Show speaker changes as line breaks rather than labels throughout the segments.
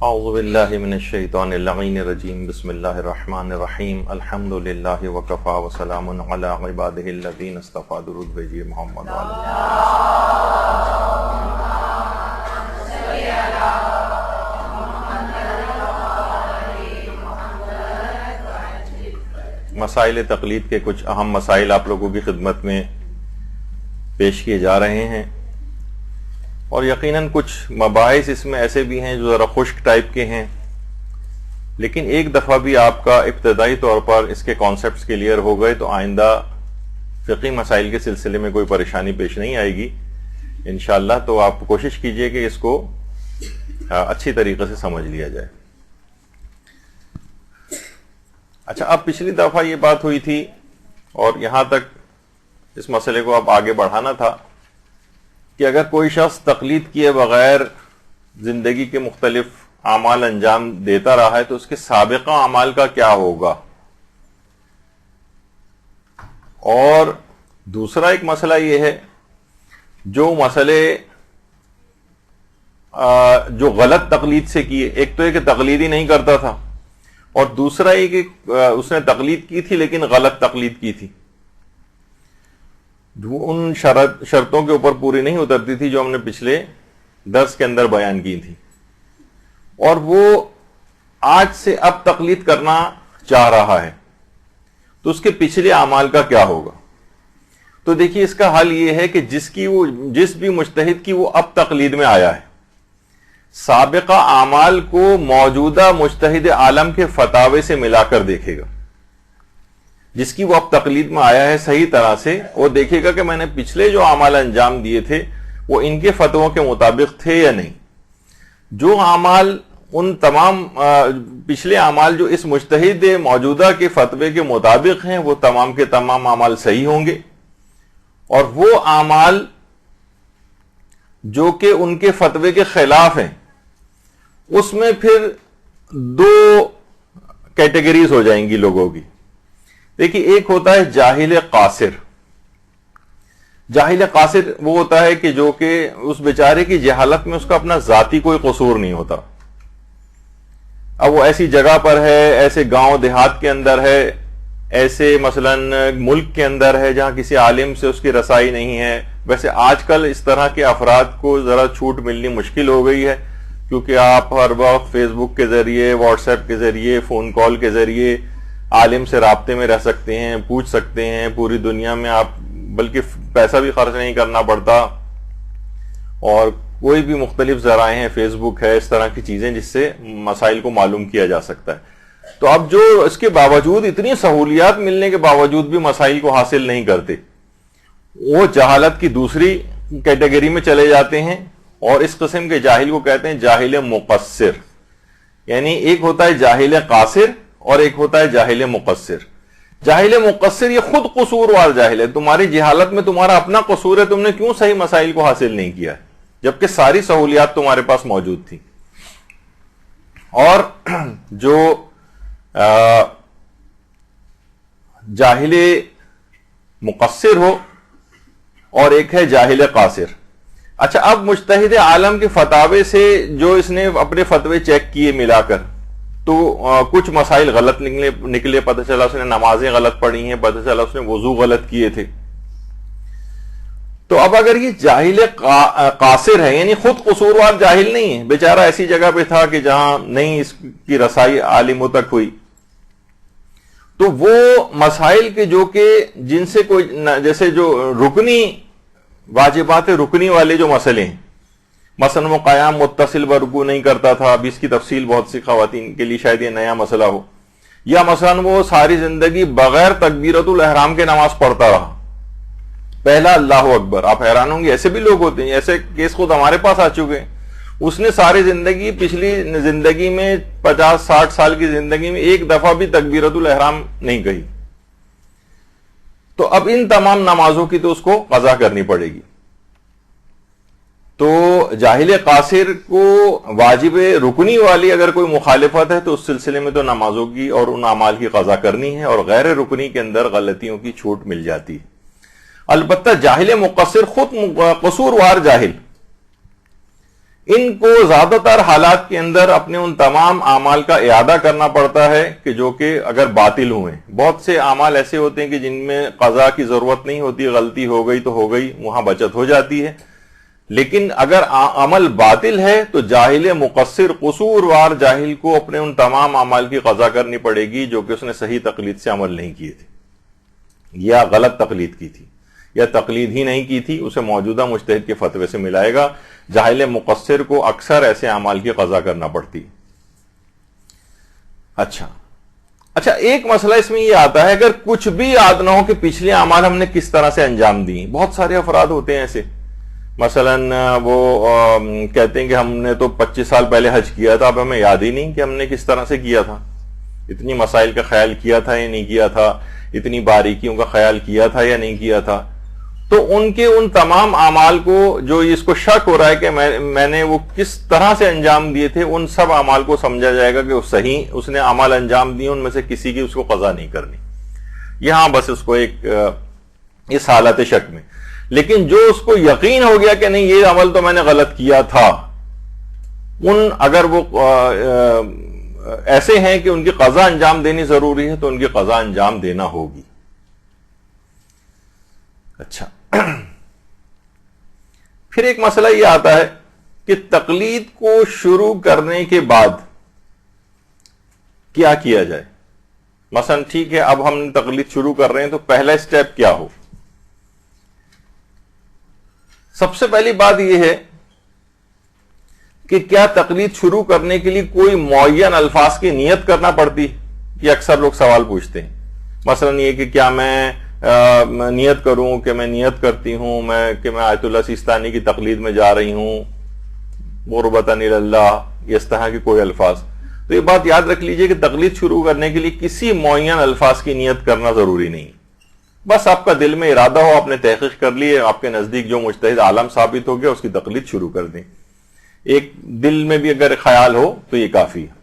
اعوذ باللہ من الشیطان اللعین الرجیم بسم اللہ الرحمن الرحیم الحمد للہ وکفا وسلام علی عبادہ الذین اصطفیٰ درود بھیجیے محمد مسائل تقلید کے کچھ اہم مسائل آپ لوگوں کی خدمت میں پیش کیے جا رہے ہیں، اور یقیناً کچھ مباحث اس میں ایسے بھی ہیں جو ذرا خشک ٹائپ کے ہیں، لیکن ایک دفعہ بھی آپ کا ابتدائی طور پر اس کے کانسیپٹس کلیئر ہو گئے تو آئندہ فقہی مسائل کے سلسلے میں کوئی پریشانی پیش نہیں آئے گی انشاءاللہ۔ تو آپ کوشش کیجئے کہ اس کو اچھی طریقے سے سمجھ لیا جائے۔ اچھا، اب پچھلی دفعہ یہ بات ہوئی تھی اور یہاں تک اس مسئلے کو اب آگے بڑھانا تھا کہ اگر کوئی شخص تقلید کیے بغیر زندگی کے مختلف اعمال انجام دیتا رہا ہے تو اس کے سابقہ اعمال کا کیا ہوگا، اور دوسرا ایک مسئلہ یہ ہے جو مسئلے جو غلط تقلید سے کیے، ایک تو یہ کہ تقلید ہی نہیں کرتا تھا، اور دوسرا یہ کہ اس نے تقلید کی تھی لیکن غلط تقلید کی تھی، ان شرطوں کے اوپر پوری نہیں اترتی تھی جو ہم نے پچھلے درس کے اندر بیان کی تھی، اور وہ آج سے اب تقلید کرنا چاہ رہا ہے تو اس کے پچھلے اعمال کا کیا ہوگا۔ تو دیکھیے، اس کا حل یہ ہے کہ جس بھی مجتہد کی وہ اب تقلید میں آیا ہے، سابقہ اعمال کو موجودہ مجتہد عالم کے فتاوے سے ملا کر دیکھے گا۔ جس کی وہ اب تقلید میں آیا ہے صحیح طرح سے، وہ دیکھے گا کہ میں نے پچھلے جو اعمال انجام دیے تھے وہ ان کے فتووں کے مطابق تھے یا نہیں۔ جو اعمال ان تمام پچھلے اعمال جو اس مجتہد موجودہ کے فتوے کے مطابق ہیں وہ تمام کے تمام اعمال صحیح ہوں گے، اور وہ اعمال جو کہ ان کے فتوے کے خلاف ہیں اس میں پھر دو کیٹیگریز ہو جائیں گی لوگوں کی۔ دیکھیے، ایک ہوتا ہے جاہل قاصر۔ جاہل قاصر وہ ہوتا ہے کہ جو کہ اس بیچارے کی جہالت میں اس کا اپنا ذاتی کوئی قصور نہیں ہوتا۔ اب وہ ایسی جگہ پر ہے، ایسے گاؤں دیہات کے اندر ہے، ایسے مثلا ملک کے اندر ہے جہاں کسی عالم سے اس کی رسائی نہیں ہے۔ ویسے آج کل اس طرح کے افراد کو ذرا چھوٹ ملنی مشکل ہو گئی ہے، کیونکہ آپ ہر وقت فیس بک کے ذریعے، واٹس ایپ کے ذریعے، فون کال کے ذریعے عالم سے رابطے میں رہ سکتے ہیں، پوچھ سکتے ہیں پوری دنیا میں، آپ بلکہ پیسہ بھی خرچ نہیں کرنا پڑتا، اور کوئی بھی مختلف ذرائع ہیں، فیس بک ہے، اس طرح کی چیزیں جس سے مسائل کو معلوم کیا جا سکتا ہے۔ تو اب جو اس کے باوجود اتنی سہولیات ملنے کے باوجود بھی مسائل کو حاصل نہیں کرتے، وہ جہالت کی دوسری کیٹیگری میں چلے جاتے ہیں، اور اس قسم کے جاہل کو کہتے ہیں جاہل مقصر۔ یعنی ایک ہوتا ہے جاہل قاصر اور ایک ہوتا ہے جاہل مقصر۔ جاہل مقصر یہ خود قصوروار جاہل ہے، تمہاری جہالت میں تمہارا اپنا قصور ہے، تم نے کیوں صحیح مسائل کو حاصل نہیں کیا ہے جبکہ ساری سہولیات تمہارے پاس موجود تھی۔ اور جو جاہل مقصر ہو اور ایک ہے جاہل قاصر۔ اچھا، اب مجتہد عالم کے فتاوے سے جو اس نے اپنے فتوے چیک کیے ملا کر، تو کچھ مسائل غلط نکلے، پتہ چلا اس نے نمازیں غلط پڑھی ہیں، پتہ چلا اس نے وضو غلط کیے تھے۔ تو اب اگر یہ جاہل قاصر ہے، یعنی خود قصوروار جاہل نہیں ہے، بیچارہ ایسی جگہ پہ تھا کہ جہاں نہیں اس کی رسائی عالموں تک ہوئی، تو وہ مسائل کے جو کہ جن سے کوئی جیسے جو رکنی واجبات رکنی والے جو مسئلے ہیں، مثلا وہ قیام متصل برکوع نہیں کرتا تھا، اب اس کی تفصیل بہت سی خواتین کے لیے شاید یہ نیا مسئلہ ہو، یا مثلا وہ ساری زندگی بغیر تکبیرۃ الاحرام کے نماز پڑھتا رہا، پہلا اللہ اکبر۔ آپ حیران ہوں گے، ایسے بھی لوگ ہوتے ہیں، ایسے کیس خود ہمارے پاس آ چکے ہیں۔ اس نے ساری زندگی، پچھلی زندگی میں 50-60 سال کی زندگی میں ایک دفعہ بھی تکبیرۃ الاحرام نہیں کہی، تو اب ان تمام نمازوں کی تو اس کو قضا کرنی پڑے گی۔ تو جاہل قاصر کو واجب رکنی والی اگر کوئی مخالفت ہے تو اس سلسلے میں تو نمازوں کی اور ان اعمال کی قضا کرنی ہے، اور غیر رکنی کے اندر غلطیوں کی چھوٹ مل جاتی ہے۔ البتہ جاہل مقصر خود قصوروار جاہل، ان کو زیادہ تر حالات کے اندر اپنے ان تمام اعمال کا اعادہ کرنا پڑتا ہے کہ جو کہ اگر باطل ہوئے. بہت سے اعمال ایسے ہوتے ہیں کہ جن میں قضا کی ضرورت نہیں ہوتی, غلطی ہو گئی تو ہو گئی, وہاں بچت ہو جاتی ہے. لیکن اگر عمل باطل ہے تو جاہل مقصر قصوروار جاہل کو اپنے ان تمام اعمال کی قضا کرنی پڑے گی جو کہ اس نے صحیح تقلید سے عمل نہیں کیے تھے, یا غلط تقلید کی تھی, یا تقلید ہی نہیں کی تھی. اسے موجودہ مجتہد کے فتوے سے ملائے گا. جاہل مقصر کو اکثر ایسے اعمال کی قضا کرنا پڑتی. اچھا ایک مسئلہ اس میں یہ آتا ہے, اگر کچھ بھی یاد نہ ہو کہ پچھلے اعمال ہم نے کس طرح سے انجام دیے. بہت سارے افراد ہوتے ہیں ایسے, مثلا وہ کہتے ہیں کہ ہم نے تو 25 سال پہلے حج کیا تھا, اب ہمیں یاد ہی نہیں کہ ہم نے کس طرح سے کیا تھا, اتنی مسائل کا خیال کیا تھا یا نہیں کیا تھا, اتنی باریکیوں کا خیال کیا تھا یا نہیں کیا تھا. تو ان کے ان تمام اعمال کو جو اس کو شک ہو رہا ہے کہ میں نے وہ کس طرح سے انجام دیے تھے, ان سب اعمال کو سمجھا جائے گا کہ صحیح اس نے اعمال انجام دیے, ان میں سے کسی کی اس کو قضا نہیں کرنی. یہاں بس اس کو ایک اس حالت شک میں. لیکن جو اس کو یقین ہو گیا کہ نہیں یہ عمل تو میں نے غلط کیا تھا, ان اگر وہ ایسے ہیں کہ ان کی قضا انجام دینی ضروری ہے تو ان کی قضا انجام دینا ہوگی. اچھا پھر ایک مسئلہ یہ آتا ہے کہ تقلید کو شروع کرنے کے بعد کیا کیا جائے. مثلا ٹھیک ہے, اب ہم تقلید شروع کر رہے ہیں تو پہلا سٹیپ کیا ہو. سب سے پہلی بات یہ ہے کہ کیا تقلید شروع کرنے کے لیے کوئی معین الفاظ کی نیت کرنا پڑتی. یہ اکثر لوگ سوال پوچھتے ہیں. مثلا یہ کہ کیا میں نیت کروں کہ میں نیت کرتی ہوں کہ میں آیت اللہ سیستانی کی تقلید میں جا رہی ہوں, قربتاً اللہ, اس طرح کے کوئی الفاظ. تو یہ بات یاد رکھ لیجئے کہ تقلید شروع کرنے کے لیے کسی معین الفاظ کی نیت کرنا ضروری نہیں. بس آپ کا دل میں ارادہ ہو, آپ نے تحقیق کر لی ہے, آپ کے نزدیک جو مجتہد عالم ثابت ہو گیا اس کی تقلید شروع کر دیں. ایک دل میں بھی اگر خیال ہو تو یہ کافی ہے.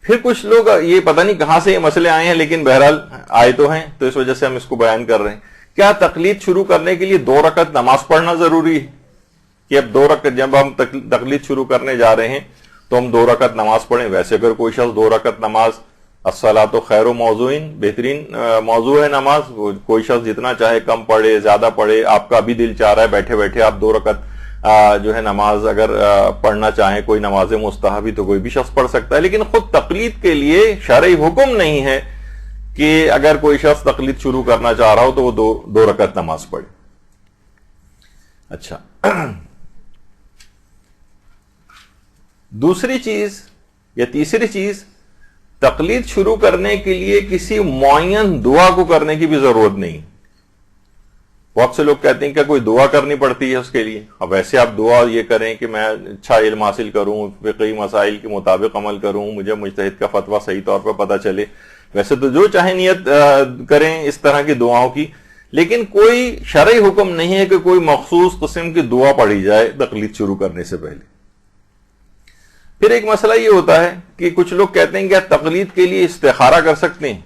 پھر کچھ لوگ یہ پتہ نہیں کہاں سے یہ مسئلے آئے ہیں, لیکن بہرحال آئے تو ہیں تو اس وجہ سے ہم اس کو بیان کر رہے ہیں. کیا تقلید شروع کرنے کے لیے 2 رکعت نماز پڑھنا ضروری ہے؟ کہ اب 2 رکعت جب ہم تقلید شروع کرنے جا رہے ہیں تو ہم 2 رکعت نماز پڑھیں. ویسے اگر کوئی شخص 2 رکعت نماز, الصلاۃ خیر موضوعین, بہترین موضوع ہے نماز, کوئی شخص جتنا چاہے کم پڑھے زیادہ پڑھے, آپ کا بھی دل چاہ رہا ہے بیٹھے بیٹھے آپ 2 رکعت جو ہے نماز اگر پڑھنا چاہیں, کوئی نماز مستحبی تو کوئی بھی شخص پڑھ سکتا ہے. لیکن خود تقلید کے لیے شرعی حکم نہیں ہے کہ اگر کوئی شخص تقلید شروع کرنا چاہ رہا ہو تو وہ 2 رکعت نماز پڑھے. اچھا دوسری چیز یا تیسری چیز, تقلید شروع کرنے کے لیے کسی معین دعا کو کرنے کی بھی ضرورت نہیں. بہت سے لوگ کہتے ہیں کہ کوئی دعا کرنی پڑتی ہے اس کے لیے. اب ویسے آپ دعا یہ کریں کہ میں اچھا علم حاصل کروں, فقہی مسائل کے مطابق عمل کروں, مجھے مجتہد کا فتویٰ صحیح طور پر پتہ چلے, ویسے تو جو چاہے نیت کریں اس طرح کی دعاؤں کی. لیکن کوئی شرعی حکم نہیں ہے کہ کوئی مخصوص قسم کی دعا پڑھی جائے تقلید شروع کرنے سے پہلے. پھر ایک مسئلہ یہ ہوتا ہے کہ کچھ لوگ کہتے ہیں کہ تقلید کے لیے استخارہ کر سکتے ہیں.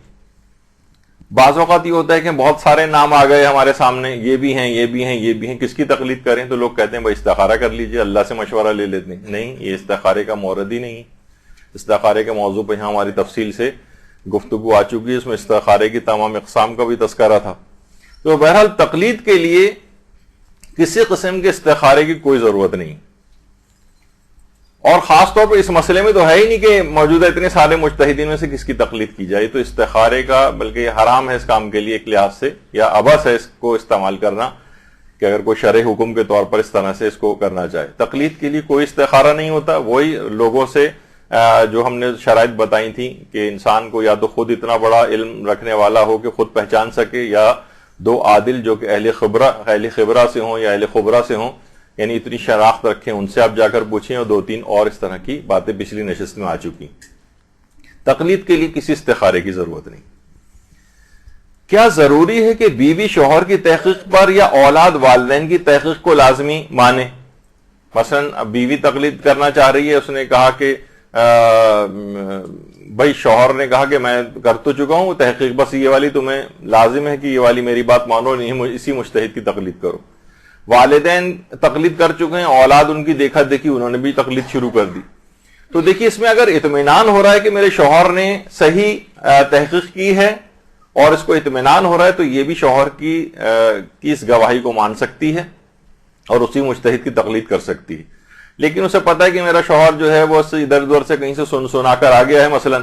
بعض اوقات یہ ہوتا ہے کہ بہت سارے نام آ گئے ہمارے سامنے, یہ بھی ہیں یہ بھی ہیں یہ بھی ہیں, کس کی تقلید کریں؟ تو لوگ کہتے ہیں بھائی استخارہ کر لیجئے, اللہ سے مشورہ لے لیتے ہیں. نہیں, یہ استخارے کا مورد ہی نہیں. استخارے کے موضوع پہ یہاں ہماری تفصیل سے گفتگو آ چکی ہے, اس میں استخارے کی تمام اقسام کا بھی تذکرہ تھا. تو بہرحال تقلید کے لیے کسی قسم کے استخارے کی کوئی ضرورت نہیں. اور خاص طور پر اس مسئلے میں تو ہے ہی نہیں کہ موجودہ اتنے سارے مجتہدین میں سے کس کی تقلید کی جائے. تو استخارے کا بلکہ یہ حرام ہے اس کام کے لیے ایک لحاظ سے, یا عبث ہے اس کو استعمال کرنا کہ اگر کوئی شرعی حکم کے طور پر اس طرح سے اس کو کرنا چاہے. تقلید کے لیے کوئی استخارہ نہیں ہوتا. وہی لوگوں سے جو ہم نے شرائط بتائی تھیں کہ انسان کو یا تو خود اتنا بڑا علم رکھنے والا ہو کہ خود پہچان سکے, یا 2 عادل جو کہ اہل خبرہ سے ہوں یا اہل خبرہ سے ہوں, یعنی اتنی شناخت رکھیں, ان سے آپ جا کر پوچھیں. اور 2-3 اور اس طرح کی باتیں پچھلی نشست میں آ چکی. تقلید کے لیے کسی استخارے کی ضرورت نہیں. کیا ضروری ہے کہ بیوی شوہر کی تحقیق پر یا اولاد والدین کی تحقیق کو لازمی مانے؟ مثلا بیوی تقلید کرنا چاہ رہی ہے, اس نے کہا کہ بھائی شوہر نے کہا کہ میں کر تو چکا ہوں تحقیق, بس یہ والی تمہیں لازم ہے کہ یہ والی میری بات مانو, نہیں اسی مجتہد کی تقلید کرو. والدین تقلید کر چکے ہیں، اولاد ان کی دیکھا دیکھی انہوں نے بھی تقلید شروع کر دی. تو دیکھیے اس میں اگر اطمینان ہو رہا ہے کہ میرے شوہر نے صحیح تحقیق کی ہے اور اس کو اطمینان ہو رہا ہے، تو یہ بھی شوہر کی اس گواہی کو مان سکتی ہے اور اسی مجتہد کی تقلید کر سکتی ہے. لیکن اسے پتا ہے کہ میرا شوہر جو ہے وہ ادھر ادھر سے کہیں سے سنا کر آ گیا ہے مثلا،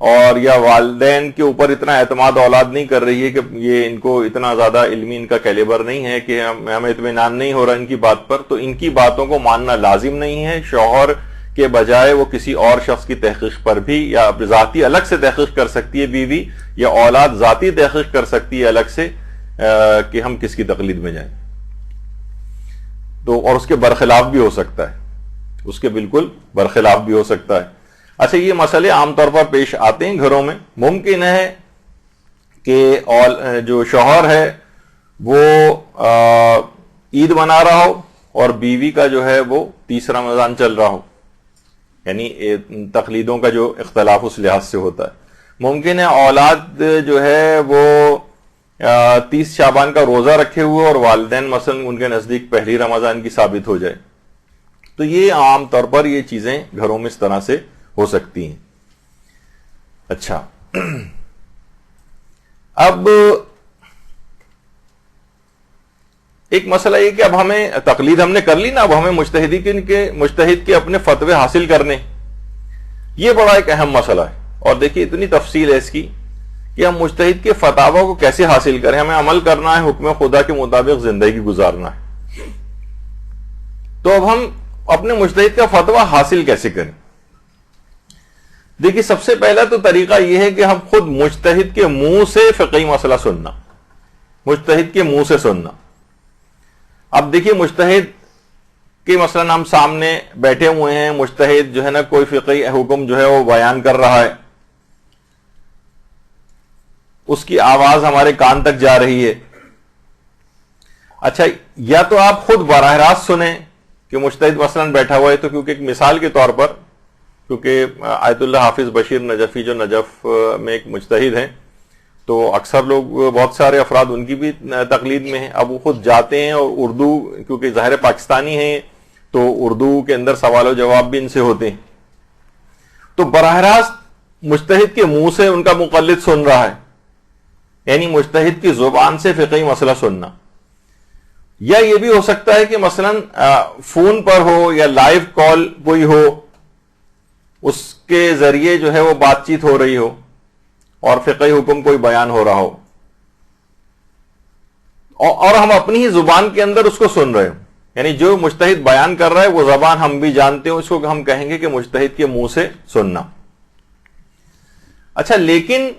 اور یا والدین کے اوپر اتنا اعتماد اولاد نہیں کر رہی ہے کہ یہ ان کو اتنا زیادہ علمی ان کا کیلیبر نہیں ہے کہ ہمیں اطمینان نہیں ہو رہا ان کی بات پر، تو ان کی باتوں کو ماننا لازم نہیں ہے. شوہر کے بجائے وہ کسی اور شخص کی تحقیق پر بھی یا ذاتی الگ سے تحقیق کر سکتی ہے بیوی، یا اولاد ذاتی تحقیق کر سکتی ہے الگ سے کہ ہم کس کی تقلید میں جائیں. تو اور اس کے برخلاف بھی ہو سکتا ہے، اس کے بالکل برخلاف بھی ہو سکتا ہے. اچھا، یہ مسئلے عام طور پر پیش آتے ہیں گھروں میں. ممکن ہے کہ جو شوہر ہے وہ عید منا رہا ہو اور بیوی کا جو ہے وہ تیسرا رمضان چل رہا ہو، یعنی تقلیدوں کا جو اختلاف اس لحاظ سے ہوتا ہے. ممکن ہے اولاد جو ہے وہ 30 شعبان کا روزہ رکھے ہوئے اور والدین مثلا ان کے نزدیک پہلی رمضان کی ثابت ہو جائے. تو یہ عام طور پر یہ چیزیں گھروں میں اس طرح سے ہو سکتی ہیں. اچھا، اب ایک مسئلہ یہ کہ اب ہمیں تقلید ہم نے کر لی نا، اب ہمیں مجتہد کے اپنے فتوے حاصل کرنے، یہ بڑا ایک اہم مسئلہ ہے. اور دیکھیے اتنی تفصیل ہے اس کی کہ ہم مجتہد کے فتاوی کو کیسے حاصل کریں. ہمیں عمل کرنا ہے، حکم خدا کے مطابق زندگی گزارنا ہے. تو اب ہم اپنے مجتہد کا فتویٰ حاصل کیسے کریں؟ دیکھیے سب سے پہلا تو طریقہ یہ ہے کہ ہم خود مجتہد کے منہ سے فقہی مسئلہ سننا، مجتہد کے منہ سے سننا. اب دیکھیے مجتہد کے مثلا ہم سامنے بیٹھے ہوئے ہیں، مجتہد جو ہے نا کوئی فقہی حکم جو ہے وہ بیان کر رہا ہے، اس کی آواز ہمارے کان تک جا رہی ہے. اچھا، یا تو آپ خود براہ راست سنیں کہ مجتہد مثلا بیٹھا ہوا ہے، تو کیونکہ ایک مثال کے طور پر، کیونکہ آیت اللہ حافظ بشیر نجفی جو نجف میں ایک مجتہد ہیں، تو اکثر لوگ بہت سارے افراد ان کی بھی تقلید میں ہیں. اب وہ خود جاتے ہیں اور اردو، کیونکہ ظاہر پاکستانی ہیں تو اردو کے اندر سوال و جواب بھی ان سے ہوتے ہیں، تو براہ راست مجتہد کے منہ سے ان کا مقلد سن رہا ہے، یعنی مجتہد کی زبان سے فقہی مسئلہ سننا. یا یہ بھی ہو سکتا ہے کہ مثلا فون پر ہو یا لائیو کال کوئی ہو، اس کے ذریعے جو ہے وہ بات چیت ہو رہی ہو اور فقہی حکم کوئی بیان ہو رہا ہو، اور ہم اپنی ہی زبان کے اندر اس کو سن رہے ہوں. یعنی جو مجتہد بیان کر رہا ہے وہ زبان ہم بھی جانتے ہیں، اس کو ہم کہیں گے کہ مجتہد کے منہ سے سننا. اچھا، لیکن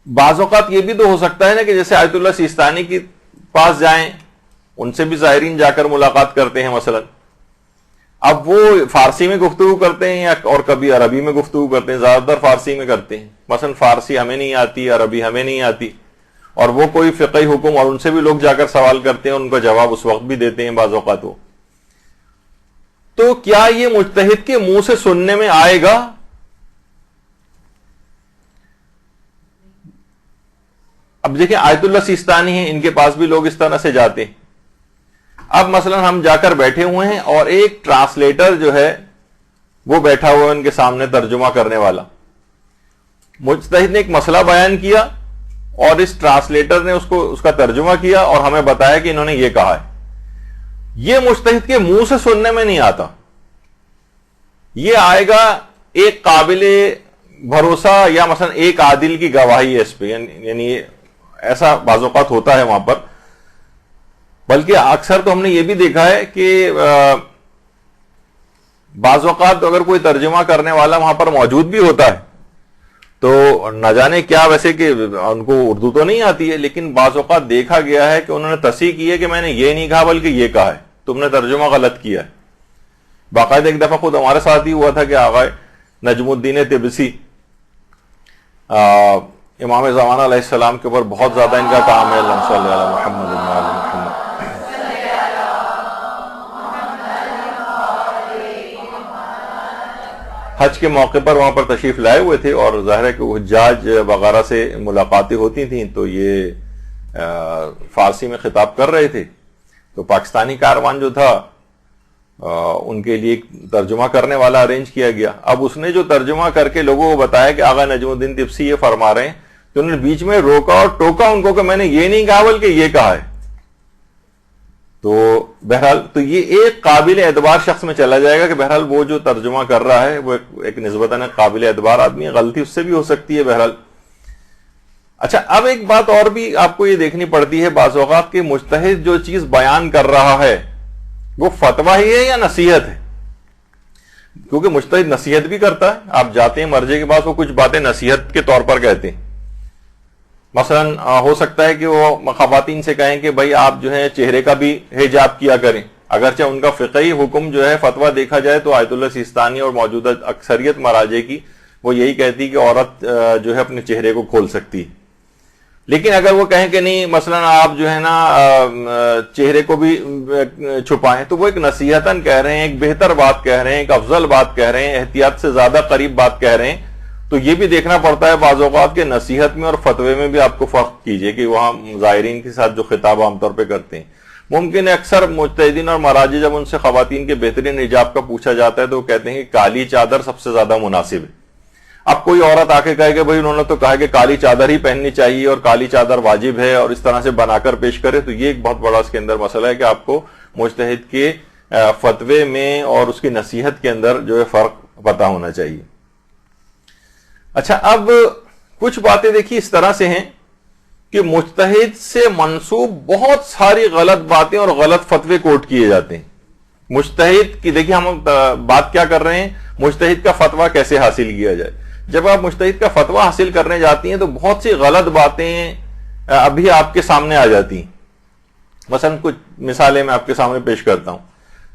بعض اوقات یہ بھی تو ہو سکتا ہے نا کہ جیسے آیت اللہ سیستانی کے پاس جائیں، ان سے بھی زائرین جا کر ملاقات کرتے ہیں مثلا. اب وہ فارسی میں گفتگو کرتے ہیں اور کبھی عربی میں گفتگو کرتے ہیں، زیادہ تر فارسی میں کرتے ہیں. مثلا فارسی ہمیں نہیں آتی، عربی ہمیں نہیں آتی، اور وہ کوئی فقہی حکم اور ان سے بھی لوگ جا کر سوال کرتے ہیں، ان کا جواب اس وقت بھی دیتے ہیں بعض اوقات. تو کیا یہ مجتہد کے منہ سے سننے میں آئے گا؟ اب دیکھیں آیت اللہ سیستانی ہیں، ان کے پاس بھی لوگ اس طرح سے جاتے ہیں. اب مثلا ہم جا کر بیٹھے ہوئے ہیں اور ایک ٹرانسلیٹر جو ہے وہ بیٹھا ہوا ہے ان کے سامنے، ترجمہ کرنے والا. مجتہد نے ایک مسئلہ بیان کیا اور اس ٹرانسلیٹر نے اس کا ترجمہ کیا اور ہمیں بتایا کہ انہوں نے یہ کہا ہے. یہ مجتہد کے منہ سے سننے میں نہیں آتا، یہ آئے گا ایک قابل بھروسہ یا مثلا ایک عادل کی گواہی ہے اس پہ، یعنی ایسا بعض اوقات ہوتا ہے وہاں پر. بلکہ اکثر تو ہم نے یہ بھی دیکھا ہے کہ بعض اوقات اگر کوئی ترجمہ کرنے والا وہاں پر موجود بھی ہوتا ہے تو نہ جانے کیا، ویسے کہ ان کو اردو تو نہیں آتی ہے، لیکن بعض اوقات دیکھا گیا ہے کہ انہوں نے تصحیح کی ہے کہ میں نے یہ نہیں کہا بلکہ یہ کہا ہے، تم نے ترجمہ غلط کیا ہے. باقاعدہ ایک دفعہ خود ہمارے ساتھ ہی ہوا تھا کہ آغا نجم الدین طبسی، امام زمانہ علیہ السلام کے اوپر بہت زیادہ ان کا کام ہے، اللہم صلی علی محمد و علی محمد. حج کے موقع پر وہاں پر تشریف لائے ہوئے تھے اور ظاہر ہے کہ حجاج وغیرہ سے ملاقاتیں ہوتی تھیں، تو یہ فارسی میں خطاب کر رہے تھے، تو پاکستانی کاروان جو تھا ان کے لیے ایک ترجمہ کرنے والا ارینج کیا گیا. اب اس نے جو ترجمہ کر کے لوگوں کو بتایا کہ آغا نجم الدین طبسی یہ فرما رہے ہیں، تو انہوں نے بیچ میں روکا اور ٹوکا ان کو کہ میں نے یہ نہیں کہا بلکہ یہ کہا ہے. تو بہرحال تو یہ ایک قابل اعتبار شخص میں چلا جائے گا کہ بہرحال وہ جو ترجمہ کر رہا ہے وہ ایک نسبتاً قابل اعتبار آدمی ہے، غلطی اس سے بھی ہو سکتی ہے بہرحال. اچھا، اب ایک بات اور بھی آپ کو یہ دیکھنی پڑتی ہے بعض اوقات کہ مجتہد جو چیز بیان کر رہا ہے وہ فتویٰ ہی ہے یا نصیحت ہے، کیونکہ مجتہد نصیحت بھی کرتا ہے. آپ جاتے ہیں مرجع کے پاس، وہ کچھ باتیں نصیحت کے طور پر کہتے ہیں. مثلا ہو سکتا ہے کہ وہ خواتین سے کہیں کہ بھائی آپ جو ہے چہرے کا بھی حجاب کیا کریں، اگرچہ ان کا فقہی حکم جو ہے فتویٰ دیکھا جائے تو آیت اللہ سیستانی اور موجودہ اکثریت مراجع کی وہ یہی کہتی کہ عورت جو ہے اپنے چہرے کو کھول سکتی. لیکن اگر وہ کہیں کہ نہیں مثلا آپ جو ہے نا چہرے کو بھی چھپائیں، تو وہ ایک نصیحتاً کہہ رہے ہیں، ایک بہتر بات کہہ رہے ہیں، ایک افضل بات کہہ رہے ہیں، احتیاط سے زیادہ قریب بات کہہ رہے ہیں. تو یہ بھی دیکھنا پڑتا ہے بعض اوقات کے نصیحت میں اور فتوے میں بھی آپ کو فرق کیجئے کہ وہاں زائرین کے ساتھ جو خطاب عام طور پہ کرتے ہیں. ممکن ہے اکثر مجتہدین اور مراجع جب ان سے خواتین کے بہترین حجاب کا پوچھا جاتا ہے تو وہ کہتے ہیں کہ کالی چادر سب سے زیادہ مناسب ہے. اب کوئی عورت آ کے کہے کہ بھائی انہوں نے تو کہا کہ کالی چادر ہی پہننی چاہیے اور کالی چادر واجب ہے، اور اس طرح سے بنا کر پیش کرے، تو یہ ایک بہت بڑا اس کے اندر مسئلہ ہے کہ آپ کو مجتہد کے فتوے میں اور اس کی نصیحت کے اندر جو ہے فرق پتہ ہونا چاہیے. اچھا، اب کچھ باتیں دیکھیے اس طرح سے ہیں کہ مجتہد سے منسوب بہت ساری غلط باتیں اور غلط فتوے کوٹ کیے جاتے ہیں. مجتہد کی دیکھیے ہم بات کیا کر رہے ہیں، مجتہد کا فتویٰ کیسے حاصل کیا جائے. جب آپ مجتہد کا فتویٰ حاصل کرنے جاتی ہیں تو بہت سی غلط باتیں ابھی آپ کے سامنے آ جاتی ہیں. مثلا کچھ مثالیں میں آپ کے سامنے پیش کرتا ہوں.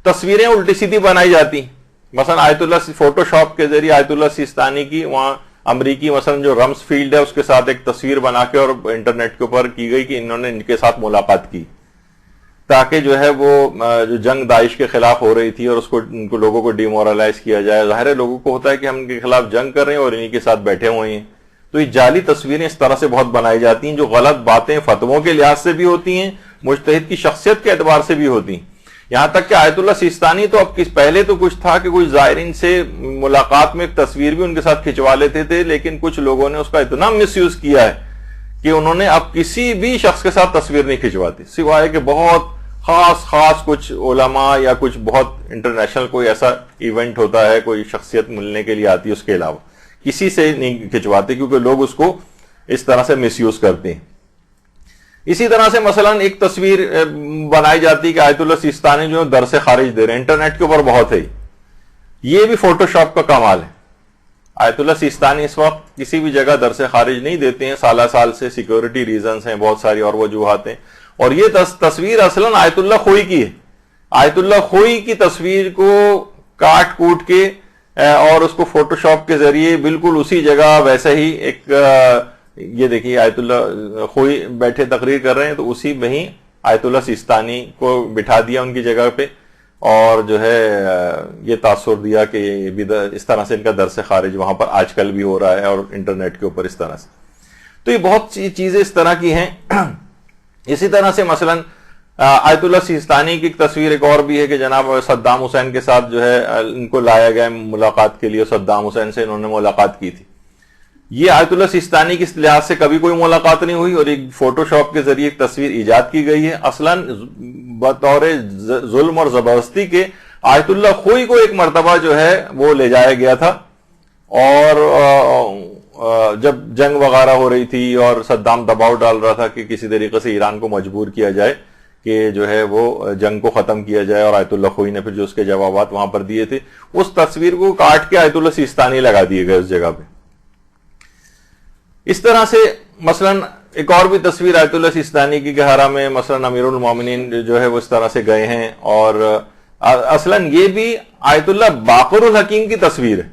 تصویریں الٹی سیدھی بنائی جاتی ہیں. مثلا آیت اللہ فوٹو شاپ کے ذریعے آیت اللہ سیستانی کی وہاں امریکی مثلا جو رمز فیلڈ ہے اس کے ساتھ ایک تصویر بنا کے اور انٹرنیٹ کے اوپر کی گئی کہ انہوں نے ان کے ساتھ ملاقات کی، تاکہ جو ہے وہ جو جنگ داعش کے خلاف ہو رہی تھی اور اس کو ان کو لوگوں کو ڈیمورلائز کیا جائے. ظاہر ہے لوگوں کو ہوتا ہے کہ ہم ان کے خلاف جنگ کر رہے ہیں اور انہی کے ساتھ بیٹھے ہوئے ہیں. تو یہ جعلی تصویریں اس طرح سے بہت بنائی جاتی ہیں جو غلط باتیں فتووں کے لحاظ سے بھی ہوتی ہیں، مجتہد کی شخصیت کے اعتبار سے بھی ہوتی ہیں. یہاں تک کہ آیت اللہ سیستانی تو اب پہلے تو کچھ تھا کہ کچھ زائرین سے ملاقات میں ایک تصویر بھی ان کے ساتھ کھنچوا لیتے تھے، لیکن کچھ لوگوں نے اس کا اتنا مس یوز کیا ہے کہ انہوں نے اب کسی بھی شخص کے ساتھ تصویر نہیں کھنچواتی، سوائے کہ بہت خاص کچھ علماء یا کچھ بہت انٹرنیشنل کوئی ایسا ایونٹ ہوتا ہے، کوئی شخصیت ملنے کے لیے آتی ہے، اس کے علاوہ کسی سے نہیں کھنچواتے کیونکہ لوگ اس کو اس طرح سے مس یوز کرتے ہیں. اسی طرح سے مثلا ایک تصویر بنائی جاتی کہ آیت اللہ سیستانی جو درس خارج دے رہے ہیں، انٹرنیٹ کے اوپر بہت ہے، یہ بھی فوٹو شاپ کا کمال ہے. آیت اللہ سیستانی اس وقت کسی بھی جگہ درس خارج نہیں دیتے ہیں، سال سے سیکیورٹی ریزنز ہیں، بہت ساری اور وجوہات ہیں. اور یہ تصویر اصلاً آیت اللہ خوئی کی ہے. آیت اللہ خوئی کی تصویر کو کاٹ کوٹ کے اور اس کو فوٹو شاپ کے ذریعے بالکل اسی جگہ ویسے ہی ایک یہ دیکھیے آیت اللہ خوئی بیٹھے تقریر کر رہے ہیں تو اسی میں ہی آیت اللہ سیستانی کو بٹھا دیا ان کی جگہ پہ، اور جو ہے یہ تاثر دیا کہ اس طرح سے ان کا درس خارج وہاں پر آج کل بھی ہو رہا ہے اور انٹرنیٹ کے اوپر اس طرح سے. تو یہ بہت سی چیزیں اس طرح کی ہیں. اسی طرح سے مثلا آیت اللہ سیستانی کی ایک تصویر ایک اور بھی ہے کہ جناب صدام حسین کے ساتھ جو ہے ان کو لایا گیا ملاقات کے لیے، صدام حسین سے انہوں نے ملاقات کی تھی. یہ آیت اللہ سیستانی کے لحاظ سے کبھی کوئی ملاقات نہیں ہوئی اور ایک فوٹو شاپ کے ذریعے ایک تصویر ایجاد کی گئی ہے. اصلاً بطور ظلم اور زبردستی کے آیت اللہ خوئی کو ایک مرتبہ جو ہے وہ لے جایا گیا تھا، اور جب جنگ وغیرہ ہو رہی تھی اور صدام دباؤ ڈال رہا تھا کہ کسی طریقے سے ایران کو مجبور کیا جائے کہ جو ہے وہ جنگ کو ختم کیا جائے، اور آیت اللہ خوئی نے پھر جو اس کے جوابات وہاں پر دیے تھے اس تصویر کو کاٹ کے آیت اللہ سیستانی لگا دیے گئے اس جگہ پہ. اس طرح سے مثلا ایک اور بھی تصویر آیت اللہ سیستانی کی کہ حرم میں مثلا امیر المومنین جو ہے وہ اس طرح سے گئے ہیں، اور اصلا یہ بھی آیت اللہ باقر الحکیم کی تصویر ہے.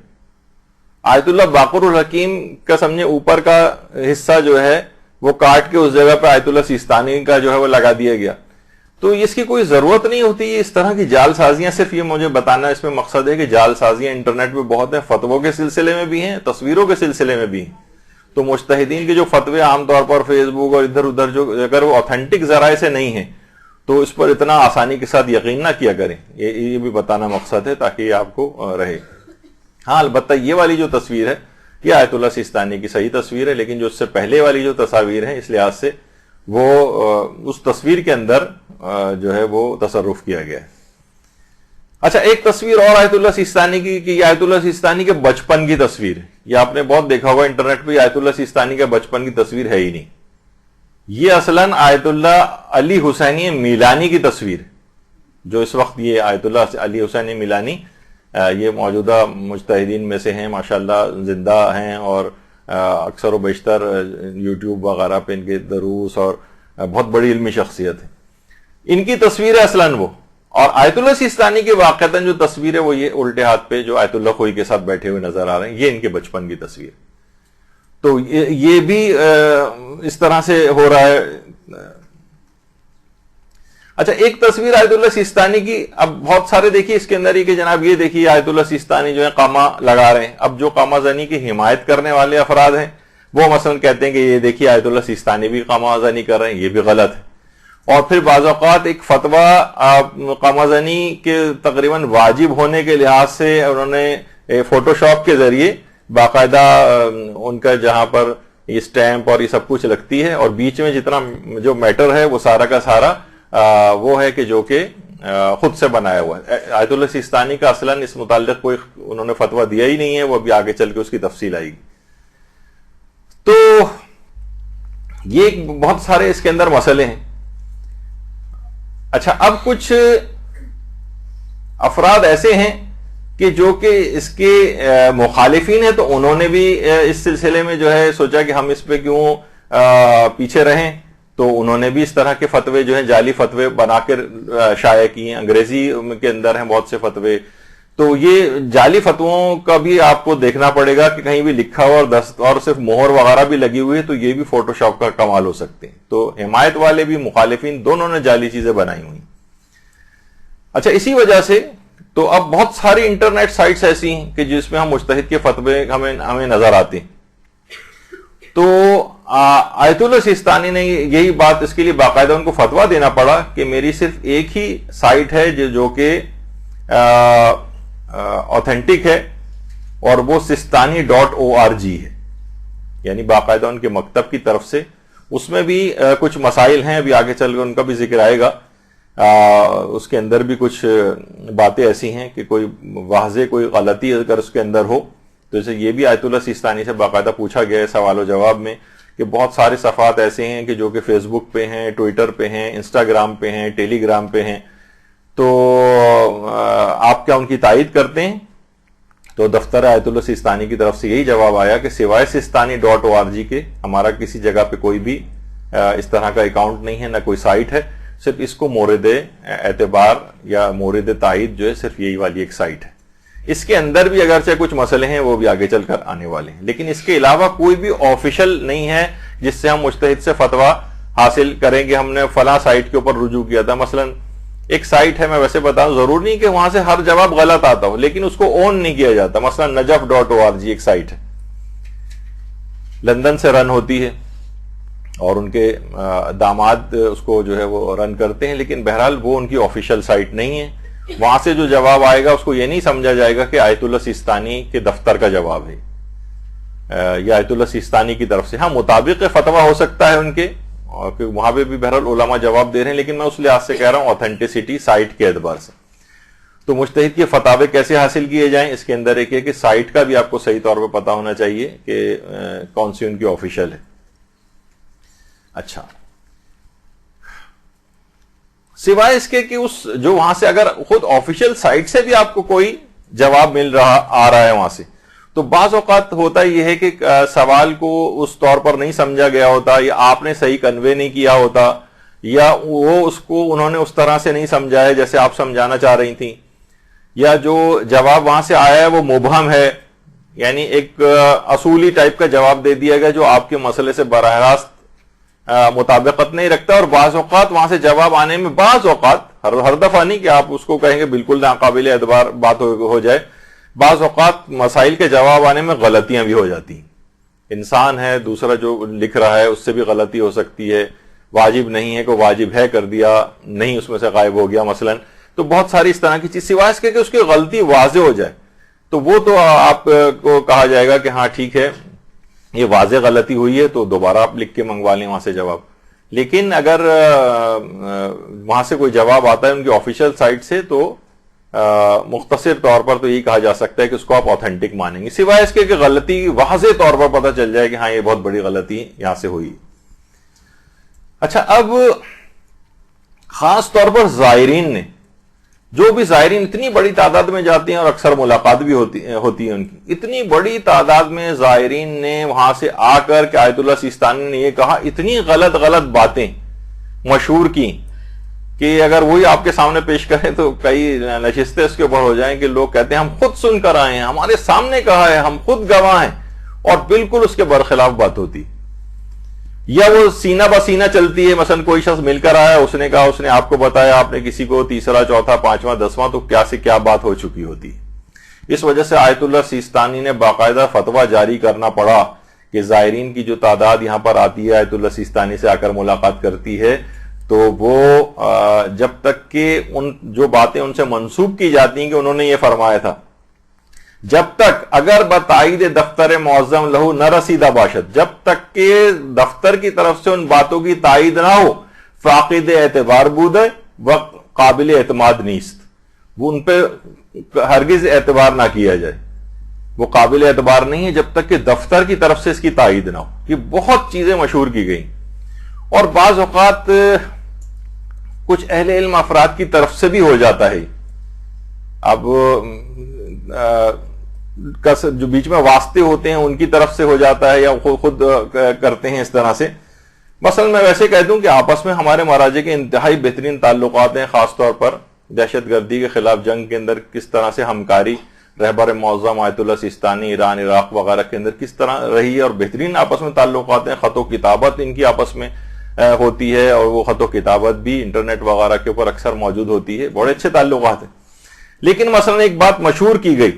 آیت اللہ باقر الحکیم کا سمجھے اوپر کا حصہ جو ہے وہ کاٹ کے اس جگہ پہ آیت اللہ سیستانی کا جو ہے وہ لگا دیا گیا. تو اس کی کوئی ضرورت نہیں ہوتی. اس طرح کی جال سازیاں صرف یہ مجھے بتانا اس میں مقصد ہے کہ جال سازیاں انٹرنیٹ پہ بہت ہیں، فتووں کے سلسلے میں بھی ہیں، تصویروں کے سلسلے میں بھی ہیں. تو مجتہدین کے جو فتوے عام طور پر فیس بک اور ادھر ادھر جو اگر وہ اوتھینٹک ذرائع سے نہیں ہیں تو اس پر اتنا آسانی کے ساتھ یقین نہ کیا کریں. یہ بھی بتانا مقصد ہے تاکہ یہ آپ کو رہے. ہاں البتہ یہ والی جو تصویر ہے یہ آیت اللہ سیستانی کی صحیح تصویر ہے, لیکن جو اس سے پہلے والی جو تصاویر ہیں اس لحاظ سے وہ اس تصویر کے اندر جو ہے وہ تصرف کیا گیا ہے. اچھا, ایک تصویر اور آیت اللہ سیستانی کی کہ یہ آیت اللہ سیستانی کے بچپن کی تصویر ہے. یہ آپ نے بہت دیکھا ہوگا انٹرنیٹ پہ, آیت اللہ سیستانی کے بچپن کی تصویر ہے ہی نہیں. یہ اصلاً آیت اللہ علی حسینی میلانی کی تصویر, جو اس وقت یہ آیت اللہ علی حسینی میلانی یہ موجودہ مجتہدین میں سے ہیں, ماشاءاللہ زندہ ہیں, اور اکثر و بیشتر یوٹیوب وغیرہ پہ ان کے دروس اور بہت بڑی علمی شخصیت ہے. ان کی تصویر ہے اصلاً وہ, اور آیت اللہ سیستانی کے واقعتاً جو تصویر ہے وہ یہ الٹے ہاتھ پہ جو آیت اللہ خوئی کے ساتھ بیٹھے ہوئے نظر آ رہے ہیں, یہ ان کے بچپن کی تصویر. تو یہ بھی اس طرح سے ہو رہا ہے. اچھا, ایک تصویر آیت اللہ سیستانی کی, اب بہت سارے دیکھیے اس کے اندر ہی کہ جناب یہ دیکھیے آیت اللہ سیستانی جو ہے قامہ لگا رہے ہیں. اب جو قامہ زنی کی حمایت کرنے والے افراد ہیں وہ مثلا کہتے ہیں کہ یہ دیکھیے آیت اللہ سیستانی بھی قامہ زنی کر رہے ہیں, یہ بھی غلط ہے. اور پھر بعض اوقات ایک فتویٰ قامہ زنی کے تقریباً واجب ہونے کے لحاظ سے انہوں نے فوٹو شاپ کے ذریعے باقاعدہ ان کا جہاں پر یہ سٹیمپ اور یہ سب کچھ لگتی ہے, اور بیچ میں جتنا جو میٹر ہے وہ سارا کا سارا وہ ہے کہ جو کہ خود سے بنایا ہوا ہے. آیت اللہ سیستانی کا اصلاً اس متعلق کوئی انہوں نے فتویٰ دیا ہی نہیں ہے, وہ ابھی آگے چل کے اس کی تفصیل آئے گی. تو یہ بہت سارے اس کے اندر مسئلے ہیں. اچھا, اب کچھ افراد ایسے ہیں کہ جو کہ اس کے مخالفین ہیں, تو انہوں نے بھی اس سلسلے میں جو ہے سوچا کہ ہم اس پہ کیوں پیچھے رہیں, تو انہوں نے بھی اس طرح کے فتوے جو ہیں جعلی فتوے بنا کر شائع کیے ہیں. انگریزی کے اندر ہیں بہت سے فتوے, تو یہ جعلی فتووں کا بھی آپ کو دیکھنا پڑے گا کہ کہیں بھی لکھا ہوا اور دست اور صرف مہر وغیرہ بھی لگی ہوئی ہے, تو یہ بھی فوٹو شاپ کا کمال ہو سکتے ہیں. تو حمایت والے بھی مخالفین دونوں نے جعلی چیزیں بنائی ہوئی. اچھا, اسی وجہ سے تو اب بہت ساری انٹرنیٹ سائٹس ایسی ہیں کہ جس میں ہم مجتہد کے فتوے ہمیں نظر آتے ہیں. تو آیت اللہ سیستانی نے یہی بات, اس کے لیے باقاعدہ ان کو فتویٰ دینا پڑا کہ میری صرف ایک ہی سائٹ ہے جو کہ اوتھینٹک ہے, اور وہ sistani.org ہے, یعنی باقاعدہ ان کے مکتب کی طرف سے. اس میں بھی کچھ مسائل ہیں, ابھی آگے چل کے ان کا بھی ذکر آئے گا. اس کے اندر بھی کچھ باتیں ایسی ہیں کہ کوئی واضح کوئی غلطی اگر اس کے اندر ہو, تو جیسے یہ بھی آیت اللہ سیستانی سے باقاعدہ پوچھا گیا ہے سوال و جواب میں کہ بہت سارے صفحات ایسے ہیں کہ جو کہ فیس بک پہ ہیں, ٹویٹر پہ ہیں, انسٹاگرام پہ ہیں, ٹیلی گرام پہ ہیں, تو آپ کیا ان کی تائید کرتے ہیں؟ تو دفتر آیت اللہ سیستانی کی طرف سے یہی جواب آیا کہ سوائے sistani.org کے ہمارا کسی جگہ پہ کوئی بھی اس طرح کا اکاؤنٹ نہیں ہے, نہ کوئی سائٹ ہے. صرف اس کو مورد اعتبار یا مورد تائید جو ہے صرف یہی والی ایک سائٹ ہے. اس کے اندر بھی اگرچہ کچھ مسئلے ہیں وہ بھی آگے چل کر آنے والے ہیں, لیکن اس کے علاوہ کوئی بھی آفیشل نہیں ہے جس سے ہم مجتہد سے فتویٰ حاصل کریں گے. ہم نے فلاں سائٹ کے اوپر رجوع کیا تھا, مثلا ایک سائٹ ہے, میں ویسے بتاؤں ضرور نہیں کہ وہاں سے ہر جواب غلط آتا ہو, لیکن اس کو اون نہیں کیا جاتا. مثلا najaf.org ایک سائٹ ہے, لندن سے رن ہوتی ہے اور ان کے داماد اس کو جو ہے وہ رن کرتے ہیں, لیکن بہرحال وہ ان کی آفیشیل سائٹ نہیں ہے. وہاں سے جو جواب آئے گا اس کو یہ نہیں سمجھا جائے گا کہ آیت اللہ سیستانی کے دفتر کا جواب ہے یا آیت اللہ سیستانی کی طرف سے. ہاں, مطابق فتویٰ ہو سکتا ہے ان کے, اور وہاں پہ بھی بہرحال علماء جواب دے رہے ہیں, لیکن میں اس لحاظ سے کہہ رہا ہوں آتھینٹسٹی سائٹ کے اعتبار سے. تو مجتہد کے فتاوے کیسے حاصل کیے جائیں, اس کے اندر ایک ہے کہ سائٹ کا بھی آپ کو صحیح طور پہ پتا ہونا چاہیے کہ کون سی ان کی آفیشیل ہے. اچھا, سوائے اس کے کہ اس جو وہاں سے اگر خود آفیشیل سائٹ سے بھی آپ کو کوئی جواب مل آ رہا ہے وہاں سے, تو بعض اوقات ہوتا یہ ہے کہ سوال کو اس طور پر نہیں سمجھا گیا ہوتا, یا آپ نے صحیح کنوے نہیں کیا ہوتا, یا وہ اس کو انہوں نے اس طرح سے نہیں سمجھا ہے جیسے آپ سمجھانا چاہ رہی تھیں, یا جو جواب وہاں سے آیا ہے وہ مبہم ہے, یعنی ایک اصولی ٹائپ کا جواب دے دیا گیا جو آپ کے مسئلے سے براہ راست مطابقت نہیں رکھتا. اور بعض اوقات وہاں سے جواب آنے میں, بعض اوقات, ہر دفعہ نہیں کہ آپ اس کو کہیں گے بالکل ناقابل اعتبار بات ہو جائے, بعض اوقات مسائل کے جواب آنے میں غلطیاں بھی ہو جاتی ہیں. انسان ہے, دوسرا جو لکھ رہا ہے اس سے بھی غلطی ہو سکتی ہے, واجب نہیں ہے کہ واجب ہے کر دیا, نہیں اس میں سے غائب ہو گیا مثلا. تو بہت ساری اس طرح کی چیز, سوائے اس کے کہ اس کی غلطی واضح ہو جائے تو وہ تو آپ کو کہا جائے گا کہ ہاں ٹھیک ہے یہ واضح غلطی ہوئی ہے تو دوبارہ آپ لکھ کے منگوا لیں وہاں سے جواب. لیکن اگر وہاں سے کوئی جواب آتا ہے ان کی آفیشیل سائٹ سے تو مختصر طور پر تو یہی کہا جا سکتا ہے کہ اس کو آپ آتھینٹک مانیں گے, سوائے اس کے کہ غلطی واضح طور پر پتہ چل جائے کہ ہاں یہ بہت بڑی غلطی یہاں سے ہوئی. اچھا, اب خاص طور پر زائرین نے, جو بھی زائرین اتنی بڑی تعداد میں جاتے ہیں اور اکثر ملاقات بھی ہوتی ہے ان کی, اتنی بڑی تعداد میں زائرین نے وہاں سے آ کر کہ آیت اللہ سیستانی نے یہ کہا, اتنی غلط غلط باتیں مشہور کی کہ اگر وہی آپ کے سامنے پیش کریں تو کئی نشستیں اس کے اوپر ہو جائیں کہ لوگ کہتے ہیں ہم خود سن کر آئے ہیں, ہمارے سامنے کہا ہے, ہم خود گواہ ہیں, اور بالکل اس کے برخلاف بات ہوتی. یا وہ سینہ بسینہ چلتی ہے, مثلا کوئی شخص مل کر آیا, اس نے کہا, اس نے آپ کو بتایا, آپ نے کسی کو تیسرا چوتھا پانچواں دسواں, تو کیا سے کیا بات ہو چکی ہوتی. اس وجہ سے آیت اللہ سیستانی نے باقاعدہ فتویٰ جاری کرنا پڑا کہ زائرین کی جو تعداد یہاں پر آتی ہے, آیت اللہ سیستانی سے آ کر ملاقات کرتی ہے, تو وہ جب تک کہ ان جو باتیں ان سے منسوب کی جاتی ہیں کہ انہوں نے یہ فرمایا تھا, جب تک اگر بتائید دفتر معظم لہو نہ رسیدہ باشد, جب تک کہ دفتر کی طرف سے ان باتوں کی تائید نہ ہو, فاقد اعتبار بود و قابل اعتماد نیست, وہ ان پہ ہرگز اعتبار نہ کیا جائے, وہ قابل اعتبار نہیں ہے جب تک کہ دفتر کی طرف سے اس کی تائید نہ ہو. یہ بہت چیزیں مشہور کی گئیں, اور بعض اوقات کچھ اہل علم افراد کی طرف سے بھی ہو جاتا ہے. اب جو بیچ میں واسطے ہوتے ہیں ان کی طرف سے ہو جاتا ہے, یا خود کرتے ہیں اس طرح سے. مثلا میں ویسے کہہ دوں کہ آپس میں ہمارے مراجع کے انتہائی بہترین تعلقات ہیں, خاص طور پر دہشت گردی کے خلاف جنگ کے اندر کس طرح سے ہمکاری رہبر معظم آیت اللہ سیستانی ایران عراق وغیرہ کے اندر کس طرح رہی ہے, اور بہترین آپس میں تعلقات ہیں. خط و کتابت ان کی آپس میں ہوتی ہے, اور وہ خط و کتابت بھی انٹرنیٹ وغیرہ کے اوپر اکثر موجود ہوتی ہے, بڑے اچھے تعلقات ہیں. لیکن مثلا ایک بات مشہور کی گئی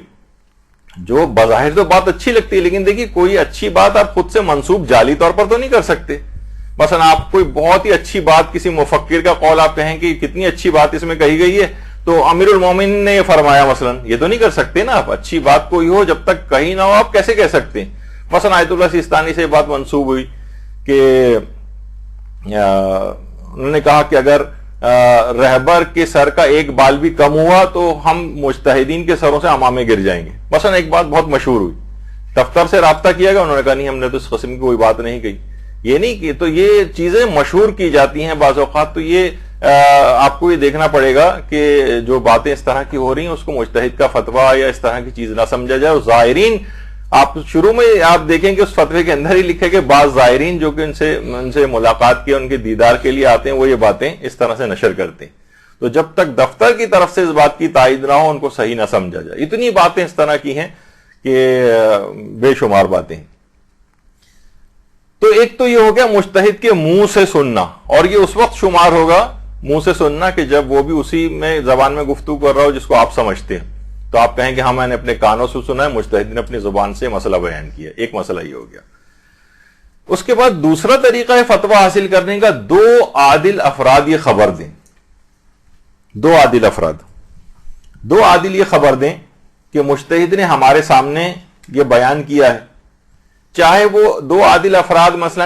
جو بظاہر تو بات اچھی لگتی ہے, لیکن دیکھیے کوئی اچھی بات آپ خود سے منسوب جعلی طور پر تو نہیں کر سکتے. مثلا آپ کوئی بہت ہی اچھی بات, کسی مفکر کا قول آپ کہیں کہ کتنی اچھی بات اس میں کہی گئی ہے, تو امیر المومنین نے یہ فرمایا, مثلا یہ تو نہیں کر سکتے نا آپ. اچھی بات کوئی ہو جب تک کہیں نہ ہو آپ کیسے کہہ سکتے ہیں. مثلا آیت اللہ سیستانی سے یہ بات منسوب ہوئی کہ انہوں نے کہا کہ اگر رہبر کے سر کا ایک بال بھی کم ہوا تو ہم مجتہدین کے سروں سے امامے گر جائیں گے. مثلا ایک بات بہت مشہور ہوئی, دفتر سے رابطہ کیا گیا, انہوں نے کہا نہیں ہم نے تو اس قسم کی کوئی بات نہیں کہی. یہ نہیں کہ, تو یہ چیزیں مشہور کی جاتی ہیں بعض اوقات. تو یہ آپ کو یہ دیکھنا پڑے گا کہ جو باتیں اس طرح کی ہو رہی ہیں اس کو مجتہد کا فتویٰ یا اس طرح کی چیز نہ سمجھا جائے. اور زائرین, آپ شروع میں آپ دیکھیں کہ اس فتوے کے اندر ہی لکھے کہ بعض زائرین جو کہ ان سے ملاقات کے, ان کے دیدار کے لیے آتے ہیں, وہ یہ باتیں اس طرح سے نشر کرتے ہیں. تو جب تک دفتر کی طرف سے اس بات کی تائید نہ ہو ان کو صحیح نہ سمجھا جائے. اتنی باتیں اس طرح کی ہیں کہ بے شمار باتیں. تو ایک تو یہ ہو گیا مجتہد کے منہ سے سننا, اور یہ اس وقت شمار ہوگا منہ سے سننا کہ جب وہ بھی اسی میں زبان میں گفتگو کر رہا ہو جس کو آپ سمجھتے ہیں, تو آپ کہیں کہ ہاں میں نے اپنے کانوں سے سنا ہے, مجتہد نے اپنی زبان سے مسئلہ بیان کیا. ایک مسئلہ یہ ہو گیا. اس کے بعد دوسرا طریقہ ہے فتویٰ حاصل کرنے کا, دو عادل افراد یہ خبر دیں. دو عادل افراد, دو عادل یہ خبر دیں کہ مجتہد نے ہمارے سامنے یہ بیان کیا ہے. چاہے وہ دو عادل افراد مثلا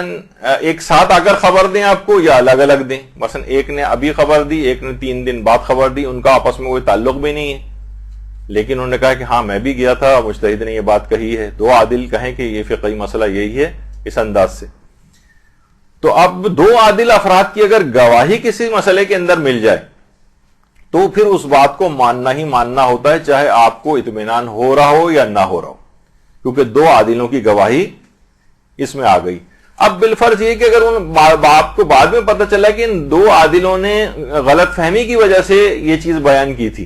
ایک ساتھ آ کر خبر دیں آپ کو, یا الگ الگ دیں. مثلا ایک نے ابھی خبر دی, ایک نے 3 دن بعد خبر دی, ان کا آپس میں کوئی تعلق بھی نہیں ہے, لیکن انہوں نے کہا کہ ہاں میں بھی گیا تھا, مجتہد نے یہ بات کہی ہے. دو عادل کہیں کہ یہ فقہی مسئلہ یہی ہے, اس انداز سے. تو اب دو عادل افراد کی اگر گواہی کسی مسئلے کے اندر مل جائے تو پھر اس بات کو ماننا ہی ماننا ہوتا ہے, چاہے آپ کو اطمینان ہو رہا ہو یا نہ ہو رہا ہو, کیونکہ دو عادلوں کی گواہی اس میں آ گئی. اب بالفرض یہ کہ اگر آپ کو بعد میں پتہ چلا کہ ان دو عادلوں نے غلط فہمی کی وجہ سے یہ چیز بیان کی تھی,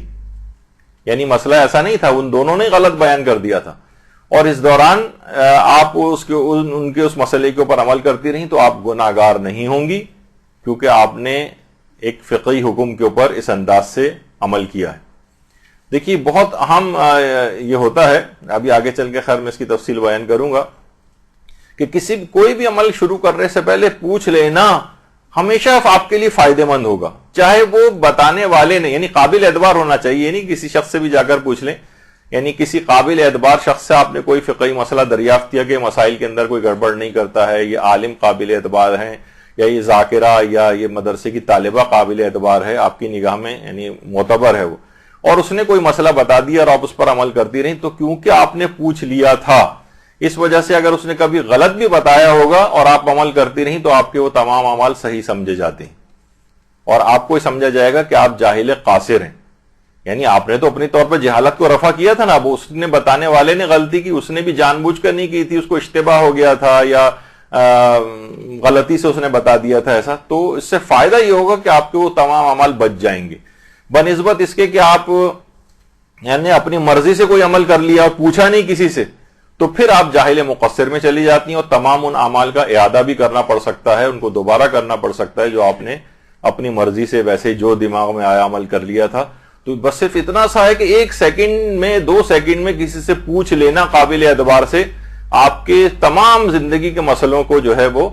یعنی مسئلہ ایسا نہیں تھا, ان دونوں نے غلط بیان کر دیا تھا, اور اس دوران آپ ان کے اس مسئلے کے اوپر عمل کرتی رہیں, تو آپ گناہگار نہیں ہوں گی, کیونکہ آپ نے ایک فقہی حکم کے اوپر اس انداز سے عمل کیا ہے. دیکھیے بہت اہم یہ ہوتا ہے, ابھی آگے چل کے خیر میں اس کی تفصیل بیان کروں گا, کہ کوئی بھی عمل شروع کرنے سے پہلے پوچھ لینا ہمیشہ آپ کے لیے فائدہ مند ہوگا، چاہے وہ بتانے والے نہیں، یعنی قابل اعتبار ہونا چاہیے، نہیں کسی شخص سے بھی جا کر پوچھ لیں، یعنی کسی قابل اعتبار شخص سے آپ نے کوئی فقہی مسئلہ دریافت کیا کہ مسائل کے اندر کوئی گڑبڑ نہیں کرتا ہے، یہ عالم قابل اعتبار ہیں، یا یہ ذاکرہ یا یہ مدرسے کی طالبہ قابل اعتبار ہے آپ کی نگاہ میں، یعنی معتبر ہے وہ، اور اس نے کوئی مسئلہ بتا دیا اور آپ اس پر عمل کرتی رہیں، تو کیونکہ آپ نے پوچھ لیا تھا اس وجہ سے اگر اس نے کبھی غلط بھی بتایا ہوگا اور آپ عمل کرتی رہیں تو آپ کے وہ تمام اعمال صحیح سمجھے جاتے ہیں، اور آپ کو سمجھا جائے گا کہ آپ جاہل قاصر ہیں، یعنی آپ نے تو اپنی طور پر جہالت کو رفع کیا تھا نا، اب اس نے بتانے والے نے غلطی کی، اس نے بھی جان بوجھ کر نہیں کی تھی، اس کو اشتباہ ہو گیا تھا یا غلطی سے اس نے بتا دیا تھا ایسا، تو اس سے فائدہ یہ ہوگا کہ آپ کے وہ تمام اعمال بچ جائیں گے، بنسبت اس کے کہ آپ یعنی اپنی مرضی سے کوئی عمل کر لیا اور پوچھا نہیں کسی سے، تو پھر آپ جاہل مقصر میں چلی جاتی ہیں اور تمام ان اعمال کا اعادہ بھی کرنا پڑ سکتا ہے، ان کو دوبارہ کرنا پڑ سکتا ہے جو آپ نے اپنی مرضی سے ویسے جو دماغ میں آیا عمل کر لیا تھا۔ تو بس صرف اتنا سا ہے کہ 1 سیکنڈ میں 2 سیکنڈ میں کسی سے پوچھ لینا قابل اعتبار سے آپ کے تمام زندگی کے مسئلوں کو جو ہے وہ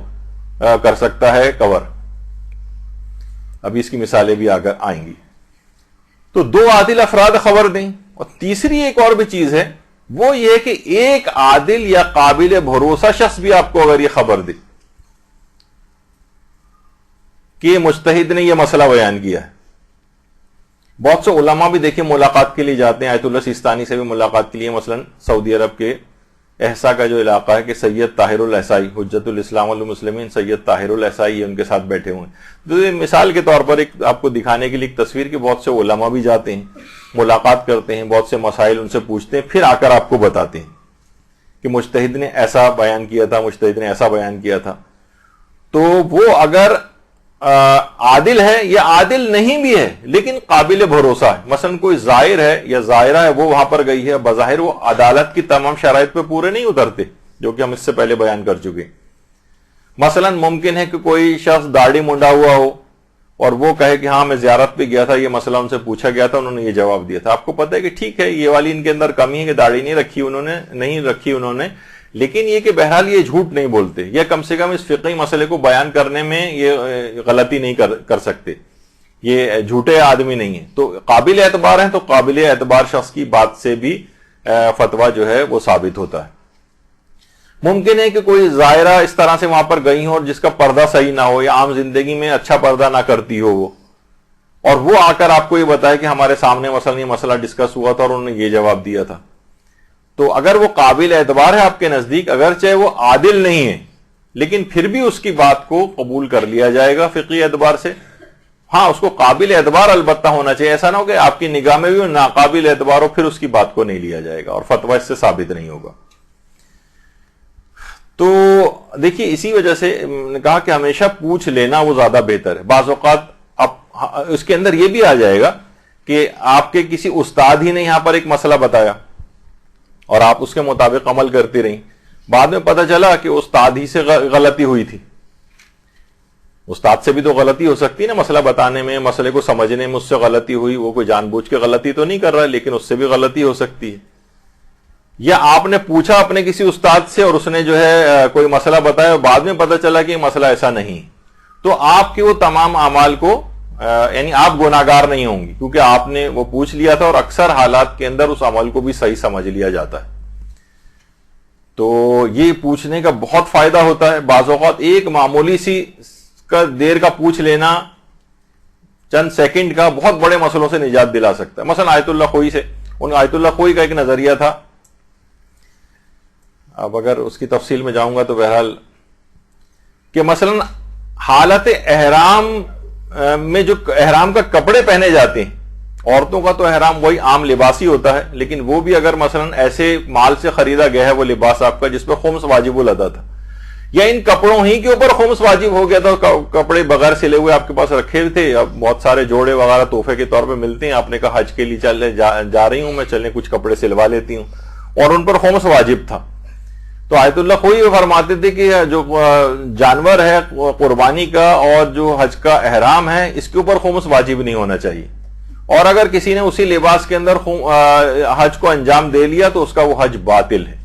کر سکتا ہے کور۔ ابھی اس کی مثالیں بھی آگر آئیں گی۔ تو 2 عادل افراد خبر دیں، اور تیسری ایک اور بھی چیز ہے وہ یہ کہ ایک عادل یا قابل بھروسہ شخص بھی آپ کو اگر یہ خبر دے کہ مجتہد نے یہ مسئلہ بیان کیا ہے۔ بہت سے علماء بھی دیکھیں ملاقات کے لیے جاتے ہیں، آیت اللہ سیستانی سے بھی ملاقات کے لیے، مثلا سعودی عرب کے احسا کا جو علاقہ ہے کہ سید طاہر الاحسائی حجت الاسلام والمسلمین سید طاہر الاحسائی ان کے ساتھ بیٹھے ہوئے ہیں، تو مثال کے طور پر ایک آپ کو دکھانے کے لیے ایک تصویر کہ بہت سے علماء بھی جاتے ہیں، ملاقات کرتے ہیں، بہت سے مسائل ان سے پوچھتے ہیں، پھر آ کر آپ کو بتاتے ہیں کہ مجتہد نے ایسا بیان کیا تھا، مجتہد نے ایسا بیان کیا تھا۔ تو وہ اگر عادل ہے یا عادل نہیں بھی ہے لیکن قابل بھروسہ ہے، مثلا کوئی زائر ہے یا زائرہ ہے وہ وہاں پر گئی ہے، بظاہر وہ عدالت کی تمام شرائط پہ پورے نہیں اترتے جو کہ ہم اس سے پہلے بیان کر چکے، مثلا ممکن ہے کہ کوئی شخص داڑھی منڈا ہوا ہو اور وہ کہے کہ ہاں میں زیارت پہ گیا تھا، یہ مسئلہ ان سے پوچھا گیا تھا، انہوں نے یہ جواب دیا تھا، آپ کو پتہ ہے کہ ٹھیک ہے یہ والی ان کے اندر کمی ہے کہ داڑھی نہیں رکھی انہوں نے، لیکن یہ کہ بہرحال یہ جھوٹ نہیں بولتے، یا کم سے کم اس فقہی مسئلے کو بیان کرنے میں یہ غلطی نہیں کر سکتے، یہ جھوٹے آدمی نہیں ہیں، تو قابل اعتبار ہیں، تو قابل اعتبار شخص کی بات سے بھی فتویٰ جو ہے وہ ثابت ہوتا ہے۔ ممکن ہے کہ کوئی زائرہ اس طرح سے وہاں پر گئی ہو اور جس کا پردہ صحیح نہ ہو یا عام زندگی میں اچھا پردہ نہ کرتی ہو وہ، اور وہ آ کر آپ کو یہ بتائے کہ ہمارے سامنے مثلا یہ مسئلہ ڈسکس ہوا تھا اور انہوں نے یہ جواب دیا تھا، تو اگر وہ قابل اعتبار ہے آپ کے نزدیک، اگرچہ وہ عادل نہیں ہے لیکن پھر بھی اس کی بات کو قبول کر لیا جائے گا فقہی اعتبار سے۔ ہاں اس کو قابل اعتبار البتہ ہونا چاہیے، ایسا نہ ہو کہ آپ کی نگاہ میں بھی وہ ناقابل اعتبار ہو، پھر اس کی بات کو نہیں لیا جائے گا اور فتویٰ اس سے ثابت نہیں ہوگا۔ تو دیکھیے اسی وجہ سے نے کہا کہ ہمیشہ پوچھ لینا وہ زیادہ بہتر ہے۔ بعض اوقات اس کے اندر یہ بھی آ جائے گا کہ آپ کے کسی استاد ہی نے یہاں پر ایک مسئلہ بتایا اور آپ اس کے مطابق عمل کرتی رہیں، بعد میں پتہ چلا کہ استاد ہی سے غلطی ہوئی تھی، استاد سے بھی تو غلطی ہو سکتی ہے نا، مسئلہ بتانے میں، مسئلے کو سمجھنے میں اس سے غلطی ہوئی، وہ کوئی جان بوجھ کے غلطی تو نہیں کر رہا ہے لیکن اس سے بھی غلطی ہو سکتی ہے، یا آپ نے پوچھا اپنے کسی استاد سے اور اس نے جو ہے کوئی مسئلہ بتایا اور بعد میں پتہ چلا کہ یہ مسئلہ ایسا نہیں، تو آپ کے وہ تمام اعمال کو یعنی آپ گناہگار نہیں ہوں گی کیونکہ آپ نے وہ پوچھ لیا تھا، اور اکثر حالات کے اندر اس عمل کو بھی صحیح سمجھ لیا جاتا ہے۔ تو یہ پوچھنے کا بہت فائدہ ہوتا ہے، بعض اوقات ایک معمولی سی دیر کا پوچھ لینا چند سیکنڈ کا بہت بڑے مسئلوں سے نجات دلا سکتا ہے۔ مثلا آیت اللہ خوئی سے، آیت اللہ خوئی کا ایک نظریہ تھا، اب اگر اس کی تفصیل میں جاؤں گا تو بہرحال کہ مثلا حالت احرام میں جو احرام کا کپڑے پہنے جاتے ہیں، عورتوں کا تو احرام وہی عام لباس ہی ہوتا ہے، لیکن وہ بھی اگر مثلا ایسے مال سے خریدا گیا ہے وہ لباس آپ کا جس پہ خمس واجب الادا تھا، یا ان کپڑوں ہی کے اوپر خمس واجب ہو گیا تھا، کپڑے بغیر سلے ہوئے آپ کے پاس رکھے تھے، اب بہت سارے جوڑے وغیرہ تحفے کے طور پہ ملتے ہیں، آپ نے کہا حج کے لیے جا رہی ہوں میں، چلنے کچھ کپڑے سلوا لیتی ہوں، اور ان پر خمس واجب تھا، تو آیت اللہ خوئی فرماتے تھے کہ جو جانور ہے قربانی کا اور جو حج کا احرام ہے اس کے اوپر خمس واجب نہیں ہونا چاہیے، اور اگر کسی نے اسی لباس کے اندر حج کو انجام دے لیا تو اس کا وہ حج باطل ہے۔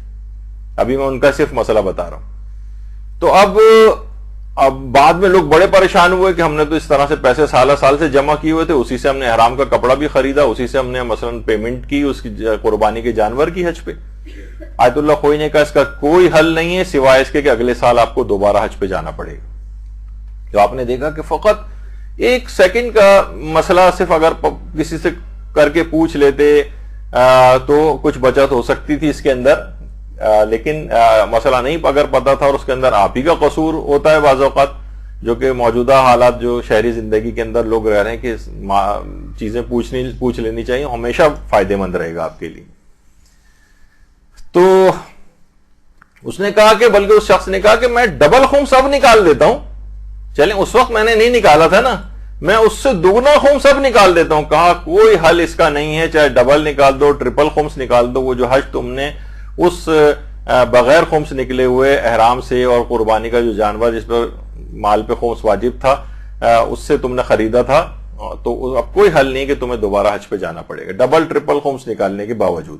ابھی میں ان کا صرف مسئلہ بتا رہا ہوں تو اب بعد میں لوگ بڑے پریشان ہوئے کہ ہم نے تو اس طرح سے پیسے سالہ سال سے جمع کیے ہوئے تھے، اسی سے ہم نے احرام کا کپڑا بھی خریدا، اسی سے ہم نے مثلا پیمنٹ کی اس کی قربانی کے جانور کی حج پہ. آیت اللہ خوئی نے کہا اس کا کوئی حل نہیں ہے سوائے اس کے کہ اگلے سال آپ کو دوبارہ حج پہ جانا پڑے گا. تو آپ نے دیکھا کہ فقط ایک سیکنڈ کا مسئلہ صرف اگر کسی سے کر کے پوچھ لیتے تو کچھ بچت ہو سکتی تھی اس کے اندر، لیکن مسئلہ نہیں اگر پتا تھا اور اس کے اندر آپ ہی کا قصور ہوتا ہے بعض اوقات، جو کہ موجودہ حالات جو شہری زندگی کے اندر لوگ رہ رہے ہیں کہ چیزیں پوچھ لینی چاہیے، ہمیشہ فائدے مند رہے گا آپ کے لیے. تو اس نے کہا کہ بلکہ اس شخص نے کہا کہ میں ڈبل خمس اب نکال دیتا ہوں. چلیں اس وقت میں نے نہیں نکالا تھا نا، میں اس سے دگنا خمس اب نکال دیتا ہوں. کہا کوئی حل اس کا نہیں ہے، چاہے ڈبل نکال دو، ٹرپل خمس نکال دو، وہ جو حج تم نے اس بغیر خمس نکلے ہوئے احرام سے اور قربانی کا جو جانور جس پر مال پہ خمس واجب تھا اس سے تم نے خریدا تھا، تو اب کوئی حل نہیں کہ تمہیں دوبارہ حج پہ جانا پڑے گا ڈبل ٹرپل خمس نکالنے کے باوجود.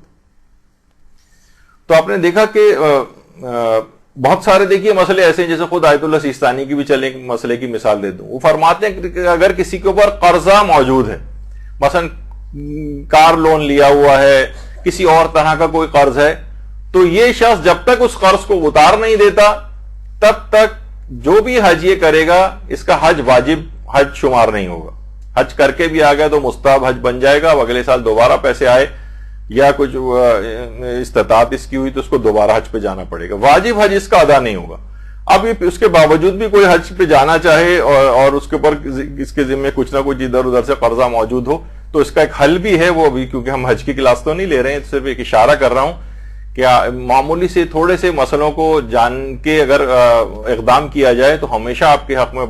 تو آپ نے دیکھا کہ بہت سارے دیکھیے مسئلے ایسے ہیں، جیسے خود آیت اللہ سیستانی کی بھی چلیں مسئلے کی مثال دے دوں. وہ فرماتے ہیں کہ اگر کسی کے اوپر قرضہ موجود ہے، مثلا کار لون لیا ہوا ہے، کسی اور طرح کا کوئی قرض ہے، تو یہ شخص جب تک اس قرض کو اتار نہیں دیتا تب تک جو بھی حج یہ کرے گا اس کا حج واجب حج شمار نہیں ہوگا. حج کر کے بھی آ گیا تو مستحب حج بن جائے گا، اب اگلے سال دوبارہ پیسے آئے یا کچھ استطاعت اس کی ہوئی تو اس کو دوبارہ حج پہ جانا پڑے گا، واجب حج اس کا ادا نہیں ہوگا. اب اس کے باوجود بھی کوئی حج پہ جانا چاہے اور اس کے اوپر اس کے ذمہ کچھ نہ کچھ ادھر ادھر سے قرضہ موجود ہو، تو اس کا ایک حل بھی ہے. وہ ابھی کیونکہ ہم حج کی کلاس تو نہیں لے رہے ہیں، صرف ایک اشارہ کر رہا ہوں کہ معمولی سے تھوڑے سے مسئلوں کو جان کے اگر اقدام کیا جائے تو ہمیشہ آپ کے حق میں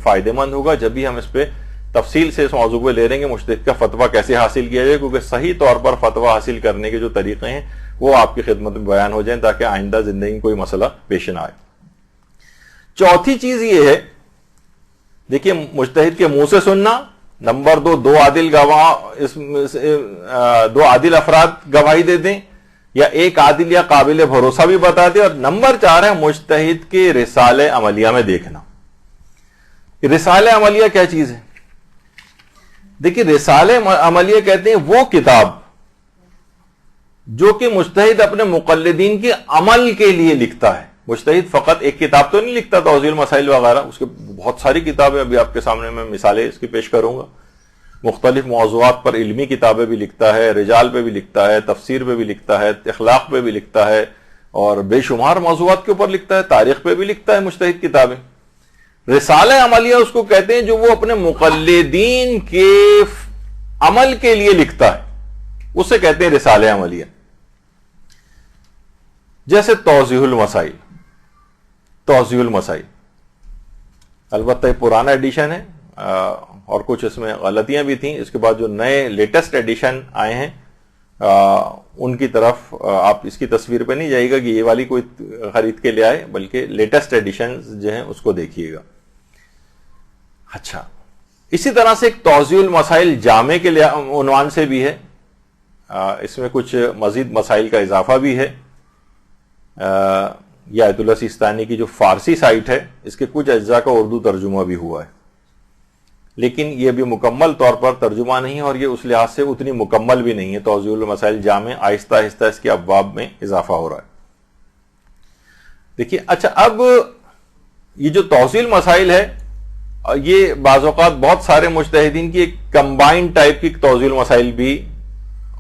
فائدہ مند ہوگا. جب بھی ہم اس پہ تفصیل سے اس موضوع پہ لے رہیں گے مجتہد کا فتویٰ کیسے حاصل کیا جائے، کیونکہ صحیح طور پر فتویٰ حاصل کرنے کے جو طریقے ہیں وہ آپ کی خدمت میں بیان ہو جائیں تاکہ آئندہ زندگی میں کوئی مسئلہ پیش نہ آئے. چوتھی چیز یہ ہے، دیکھیے مجتہد کے منہ سے سننا. نمبر 2 دو عادل گواہ دو عادل افراد گواہی دے دیں یا ایک عادل یا قابل بھروسہ بھی بتا دیں. اور نمبر 4 ہے مجتہد کے رسالہ عملیہ میں دیکھنا. رسالہ عملیہ کیا چیز ہے؟ دیکھیے رسالہ عملیہ کہتے ہیں وہ کتاب جو کہ مجتہد اپنے مقلدین کے عمل کے لیے لکھتا ہے. مجتہد فقط ایک کتاب تو نہیں لکھتا توضیح المسائل وغیرہ، اس کے بہت ساری کتابیں ابھی آپ کے سامنے میں مثالیں اس کی پیش کروں گا. مختلف موضوعات پر علمی کتابیں بھی لکھتا ہے، رجال پہ بھی لکھتا ہے، تفسیر پہ بھی لکھتا ہے، اخلاق پہ بھی لکھتا ہے، اور بے شمار موضوعات کے اوپر لکھتا ہے، تاریخ پہ بھی لکھتا ہے مجتہد کتابیں. رسالہ عملیہ اس کو کہتے ہیں جو وہ اپنے مقلدین کے عمل کے لیے لکھتا ہے، اسے کہتے ہیں رسالہ عملیہ. جیسے توضیح المسائل. توضیح المسائل البتہ یہ پرانا ایڈیشن ہے اور کچھ اس میں غلطیاں بھی تھیں. اس کے بعد جو نئے لیٹسٹ ایڈیشن آئے ہیں ان کی طرف آپ اس کی تصویر پہ نہیں جائے گا کہ یہ والی کوئی خرید کے لے آئے، بلکہ لیٹسٹ ایڈیشن جو ہیں اس کو دیکھیے گا. اچھا، اسی طرح سے ایک توضیح المسائل جامع کے عنوان سے بھی ہے. اس میں کچھ مزید مسائل کا اضافہ بھی ہے. یہ آیت اللہ سیستانی کی جو فارسی سائٹ ہے اس کے کچھ اجزاء کا اردو ترجمہ بھی ہوا ہے، لیکن یہ بھی مکمل طور پر ترجمہ نہیں ہے اور یہ اس لحاظ سے اتنی مکمل بھی نہیں ہے. توضیح المسائل جامع آہستہ آہستہ اس کے ابواب میں اضافہ ہو رہا ہے. دیکھیے اچھا، اب یہ جو توضیح المسائل ہے یہ بعض اوقات بہت سارے مجتہدین کی ایک کمبائنڈ ٹائپ کی توضیح المسائل بھی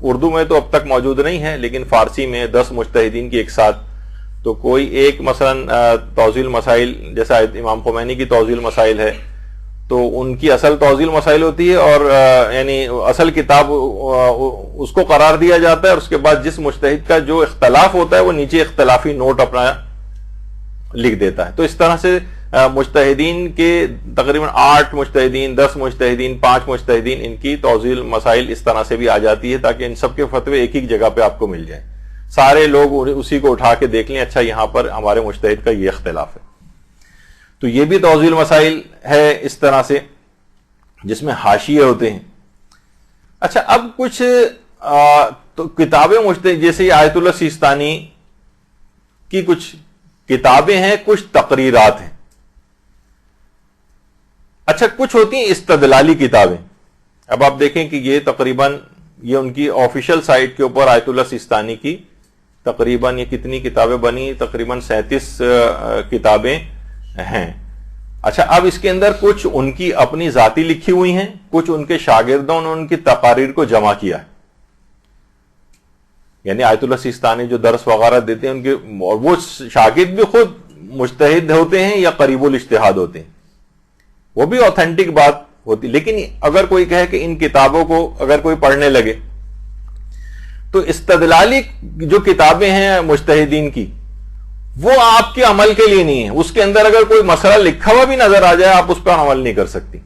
اردو میں تو اب تک موجود نہیں ہے، لیکن فارسی میں 10 مجتہدین کی ایک ساتھ، تو کوئی ایک مثلا توضیح المسائل جیسا امام خمینی کی توضیح المسائل ہے تو ان کی اصل توضیح المسائل ہوتی ہے اور یعنی اصل کتاب اس کو قرار دیا جاتا ہے، اور اس کے بعد جس مجتہد کا جو اختلاف ہوتا ہے وہ نیچے اختلافی نوٹ اپنا لکھ دیتا ہے. تو اس طرح سے مجتہدین کے تقریباً 8 مجتہدین، 10 مجتہدین، 5 مجتہدین، ان کی توضیح المسائل اس طرح سے بھی آ جاتی ہے تاکہ ان سب کے فتوے ایک ہی جگہ پہ آپ کو مل جائیں، سارے لوگ اسی کو اٹھا کے دیکھ لیں اچھا یہاں پر ہمارے مجتہد کا یہ اختلاف ہے. تو یہ بھی توضیح المسائل ہے اس طرح سے جس میں حاشیے ہوتے ہیں. اچھا، اب کچھ تو کتابیں مجتہد جیسے آیت اللہ سیستانی کی کچھ کتابیں ہیں، کچھ تقریرات ہیں. اچھا، کچھ ہوتی ہیں استدلالی کتابیں. اب آپ دیکھیں کہ یہ تقریباً یہ ان کی آفیشیل سائٹ کے اوپر آیت اللہ سیستانی کی تقریباً یہ کتنی کتابیں بنی، تقریباً 37 کتابیں ہیں. اچھا، اب اس کے اندر کچھ ان کی اپنی ذاتی لکھی ہوئی ہیں، کچھ ان کے شاگردوں نے ان کی تقاریر کو جمع کیا ہے. یعنی آیت اللہ سیستانی جو درس وغیرہ دیتے ہیں ان کے، اور وہ شاگرد بھی خود مجتہد ہوتے ہیں یا قریب الاجتہاد ہوتے ہیں، وہ بھی اوتھینٹک بات ہوتی. لیکن اگر کوئی کہے کہ ان کتابوں کو اگر کوئی پڑھنے لگے تو استدلالی جو کتابیں ہیں مجتہدین کی، وہ آپ کے عمل کے لیے نہیں ہے. اس کے اندر اگر کوئی مسئلہ لکھا ہوا بھی نظر آ جائے آپ اس پر عمل نہیں کر سکتی.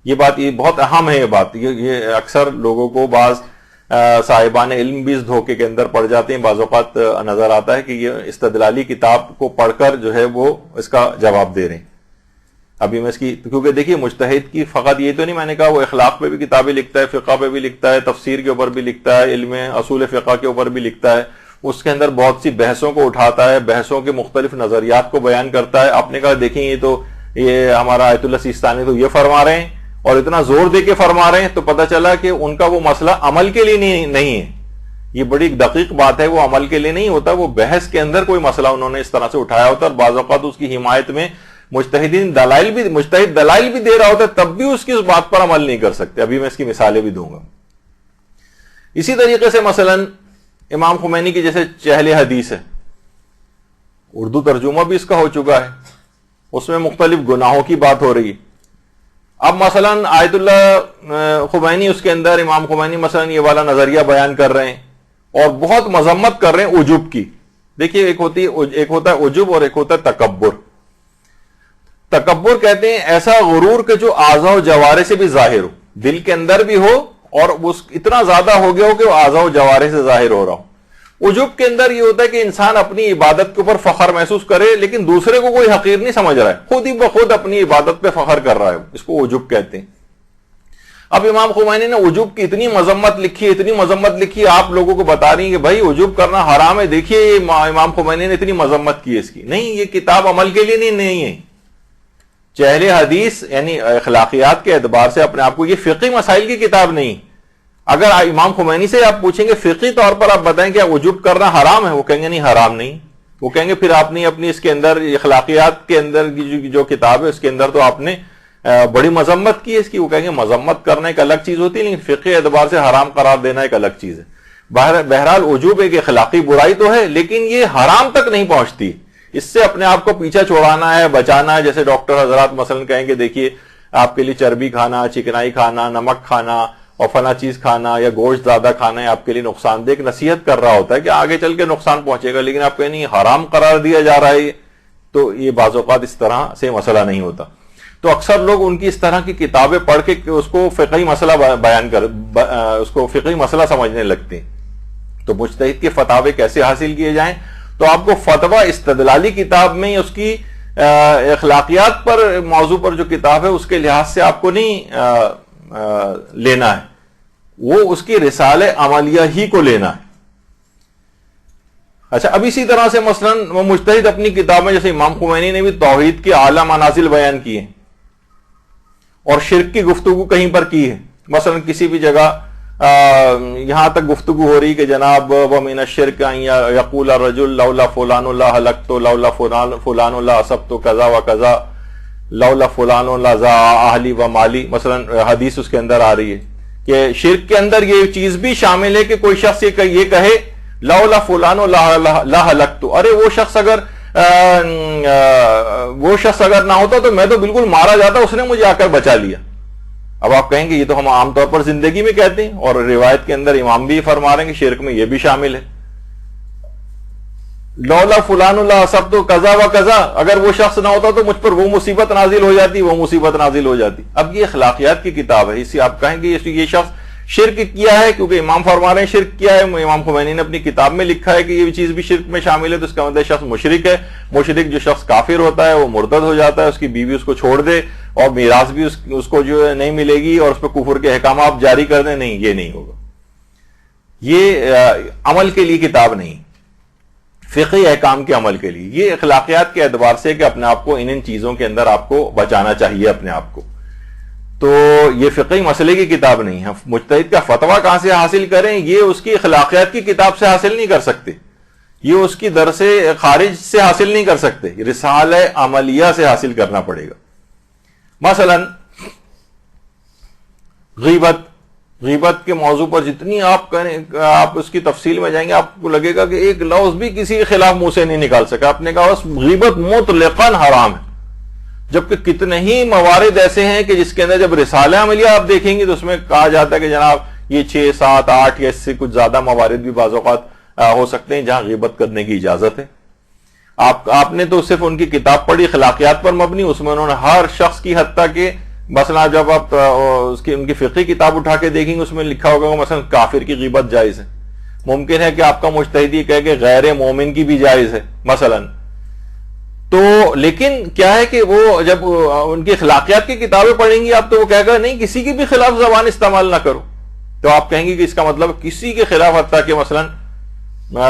یہ بات یہ بہت اہم ہے. یہ بات یہ اکثر لوگوں کو بعض صاحبان علم بھی اس دھوکے کے اندر پڑ جاتے ہیں. بعض اوقات نظر آتا ہے کہ یہ استدلالی کتاب کو پڑھ کر جو ہے وہ اس کا جواب دے رہے ہیں. ابھی میں اس کی، کیونکہ دیکھیے مجتہد کی فقط یہ تو نہیں، میں نے کہا وہ اخلاق پہ بھی کتابیں لکھتا ہے، فقہ پہ بھی لکھتا ہے، تفسیر کے اوپر بھی لکھتا ہے، علم اصول فقہ کے اوپر بھی لکھتا ہے. اس کے اندر بہت سی بحثوں کو اٹھاتا ہے، بحثوں کے مختلف نظریات کو بیان کرتا ہے. آپ نے کہا دیکھیں یہ ہمارا آیت اللہ سیستانی تو یہ فرما رہے ہیں اور اتنا زور دے کے فرما رہے ہیں، تو پتہ چلا کہ ان کا وہ مسئلہ عمل کے لیے نہیں ہے. یہ بڑی دقیق بات ہے، وہ عمل کے لیے نہیں ہوتا، وہ بحث کے اندر کوئی مسئلہ انہوں نے اس طرح سے اٹھایا ہوتا ہے. اور بعض اوقات اس کی حمایت میں مجتہد دلائل بھی دے رہا ہوتا ہے، تب بھی اس کی اس بات پر عمل نہیں کر سکتے. ابھی میں اس کی مثالیں بھی دوں گا. اسی طریقے سے مثلا امام خمینی کی جیسے چہل حدیث ہے، اردو ترجمہ بھی اس کا ہو چکا ہے، اس میں مختلف گناہوں کی بات ہو رہی ہے. اب مثلا آیت اللہ خمینی، اس کے اندر امام خمینی مثلا یہ والا نظریہ بیان کر رہے ہیں اور بہت مذمت کر رہے ہیں عجب کی. دیکھیے ایک ہوتا ہے عجب اور ایک ہوتا ہے تکبر. تکبر کہتے ہیں ایسا غرور کہ جو اعضاء و جوارح سے بھی ظاہر ہو، دل کے اندر بھی ہو اور اتنا زیادہ ہو گیا ہو کہ وہ اعضاء و جوارح سے ظاہر ہو رہا ہو. عجب کے اندر یہ ہوتا ہے کہ انسان اپنی عبادت کے اوپر فخر محسوس کرے لیکن دوسرے کو کوئی حقیر نہیں سمجھ رہا ہے، خود ہی بخود اپنی عبادت پہ فخر کر رہا ہے. اس کو عجب کہتے ہیں. اب امام خمینی نے عجب کی اتنی مذمت لکھی، آپ لوگوں کو بتا رہی ہیں کہ بھائی عجب کرنا حرام ہے. دیکھیے امام خمینی نے اتنی مذمت کی اس کی. نہیں، یہ کتاب عمل کے لیے نہیں ہے. چہل حدیث یعنی اخلاقیات کے اعتبار سے اپنے آپ کو، یہ فقہی مسائل کی کتاب نہیں. اگر امام خمینی سے آپ پوچھیں گے فقہی طور پر آپ بتائیں کہ عجب کرنا حرام ہے، وہ کہیں گے نہیں حرام نہیں. وہ کہیں گے پھر آپ نے اپنی اس کے اندر اخلاقیات کے اندر کی جو کتاب ہے اس کے اندر تو آپ نے بڑی مذمت کی ہے اس کی. وہ کہیں گے مذمت کرنا ایک الگ چیز ہوتی ہے، لیکن فقہی اعتبار سے حرام قرار دینا ایک الگ چیز ہے. بہرحال عجب ایک اخلاقی برائی تو ہے لیکن یہ حرام تک نہیں پہنچتی. اس سے اپنے آپ کو پیچھا چھوڑانا ہے، بچانا ہے. جیسے ڈاکٹر حضرات مثلا کہیں گے دیکھیے آپ کے لیے چربی کھانا، چکنائی کھانا، نمک کھانا اور فلاں چیز کھانا یا گوشت زیادہ کھانا ہے آپ کے لیے نقصان دہ. ایک نصیحت کر رہا ہوتا ہے کہ آگے چل کے نقصان پہنچے گا، لیکن آپ کہیں نہیں حرام قرار دیا جا رہا ہے. تو یہ بعض اوقات اس طرح سے مسئلہ نہیں ہوتا. تو اکثر لوگ ان کی اس طرح کی کتابیں پڑھ کے اس کو فقہی مسئلہ اس کو فقہی مسئلہ سمجھنے لگتے ہیں. تو مجتہد کے فتاوے کیسے حاصل کیے جائیں؟ تو آپ کو فتویٰ استدلالی کتاب میں اس کی اخلاقیات پر موضوع پر جو کتاب ہے اس کے لحاظ سے آپ کو نہیں لینا ہے، وہ اس کی رسالہ عملیہ ہی کو لینا ہے. اچھا، اب اسی طرح سے مثلا مجتہد اپنی کتاب میں جیسے امام خمینی نے بھی توحید کی اعلیٰ منازل بیان کی ہیں اور شرک کی گفتگو کہیں پر کی ہے. مثلا کسی بھی جگہ یہاں تک گفتگو ہو رہی کہ جناب وَمِنَ الشِّرْكِ أَن يَقُولَ الرَّجُلُ لَوْلَا فُلَانٌ لَّهَلَكْتُ لَوْلَا فُلَانٌ لَّأَصَبْتُ كَذَا وَكَذَا لَوْلَا فُلَانٌ لَّضَاعَ أَهْلِي وَمَالِي. مثلا حدیث اس کے اندر آ رہی ہے کہ شرک کے اندر یہ چیز بھی شامل ہے کہ کوئی شخص یہ کہے لَوْلَا فُلَانٌ لَّهَلَكْتُ، ارے وہ شخص اگر نہ ہوتا تو میں تو بالکل مارا جاتا، اس نے مجھے آ کر بچا لیا. اب آپ کہیں گے یہ تو ہم عام طور پر زندگی میں کہتے ہیں، اور روایت کے اندر امام بھی فرما رہے ہیں کہ شرک میں یہ بھی شامل ہے. لولا فلان اللہ سب تو قضا و قضا، اگر وہ شخص نہ ہوتا تو مجھ پر وہ مصیبت نازل ہو جاتی، وہ مصیبت نازل ہو جاتی. اب یہ اخلاقیات کی کتاب ہے، اس سے آپ کہیں گے یہ شخص شرک کیا ہے کیونکہ امام فرما رہے ہیں شرک کیا ہے. امام خمینی نے اپنی کتاب میں لکھا ہے کہ یہ چیز بھی شرک میں شامل ہے، تو اس کا مطلب شخص مشرک ہے. مشرک جو شخص کافر ہوتا ہے وہ مرتد ہو جاتا ہے، اس کی بیوی اس کو چھوڑ دے اور میراث بھی اس کو جو نہیں ملے گی اور اس پہ کفر کے احکامات جاری کر دیں. نہیں، یہ نہیں ہوگا، یہ عمل کے لیے کتاب نہیں. فقہی احکام کے عمل کے لیے. یہ اخلاقیات کے اعتبار سے کہ اپنے آپ کو ان چیزوں کے اندر آپ کو بچانا چاہیے اپنے آپ کو. تو یہ فقہی مسئلے کی کتاب نہیں ہے. مجتہد کا فتویٰ کہاں سے حاصل کریں؟ یہ اس کی اخلاقیات کی کتاب سے حاصل نہیں کر سکتے, یہ اس کی درس خارج سے حاصل نہیں کر سکتے, رسالہ عملیہ سے حاصل کرنا پڑے گا. مثلا غیبت کے موضوع پر جتنی آپ کریں, آپ اس کی تفصیل میں جائیں گے, آپ کو لگے گا کہ ایک لفظ بھی کسی کے خلاف منہ سے نہیں نکال سکا. آپ نے کہا بس غیبت مطلقاً حرام ہے, جبکہ کتنے ہی موارد ایسے ہیں کہ جس کے اندر جب رسالہ عملیہ آپ دیکھیں گے تو اس میں کہا جاتا ہے کہ جناب یہ 6, 7, 8 یا اس سے کچھ زیادہ موارد بھی بعض اوقات ہو سکتے ہیں جہاں غیبت کرنے کی اجازت ہے. آپ نے تو صرف ان کی کتاب پڑھی اخلاقیات پر مبنی, اس میں انہوں نے ہر شخص کی, حتیٰ کہ مثلا جب آپ ان کی فقہی کتاب اٹھا کے دیکھیں گے اس میں لکھا ہوگا کہ مثلا کافر کی غیبت جائز ہے. ممکن ہے کہ آپ کا مجتہد یہ کہے کہ غیر مومن کی بھی جائز ہے مثلا. تو لیکن کیا ہے کہ وہ جب ان کی اخلاقیات کی کتابیں پڑھیں گی آپ تو وہ کہے گا نہیں کسی کی بھی خلاف زبان استعمال نہ کرو. تو آپ کہیں گے کہ اس کا مطلب کسی کے خلاف, حتیٰ کہ مثلا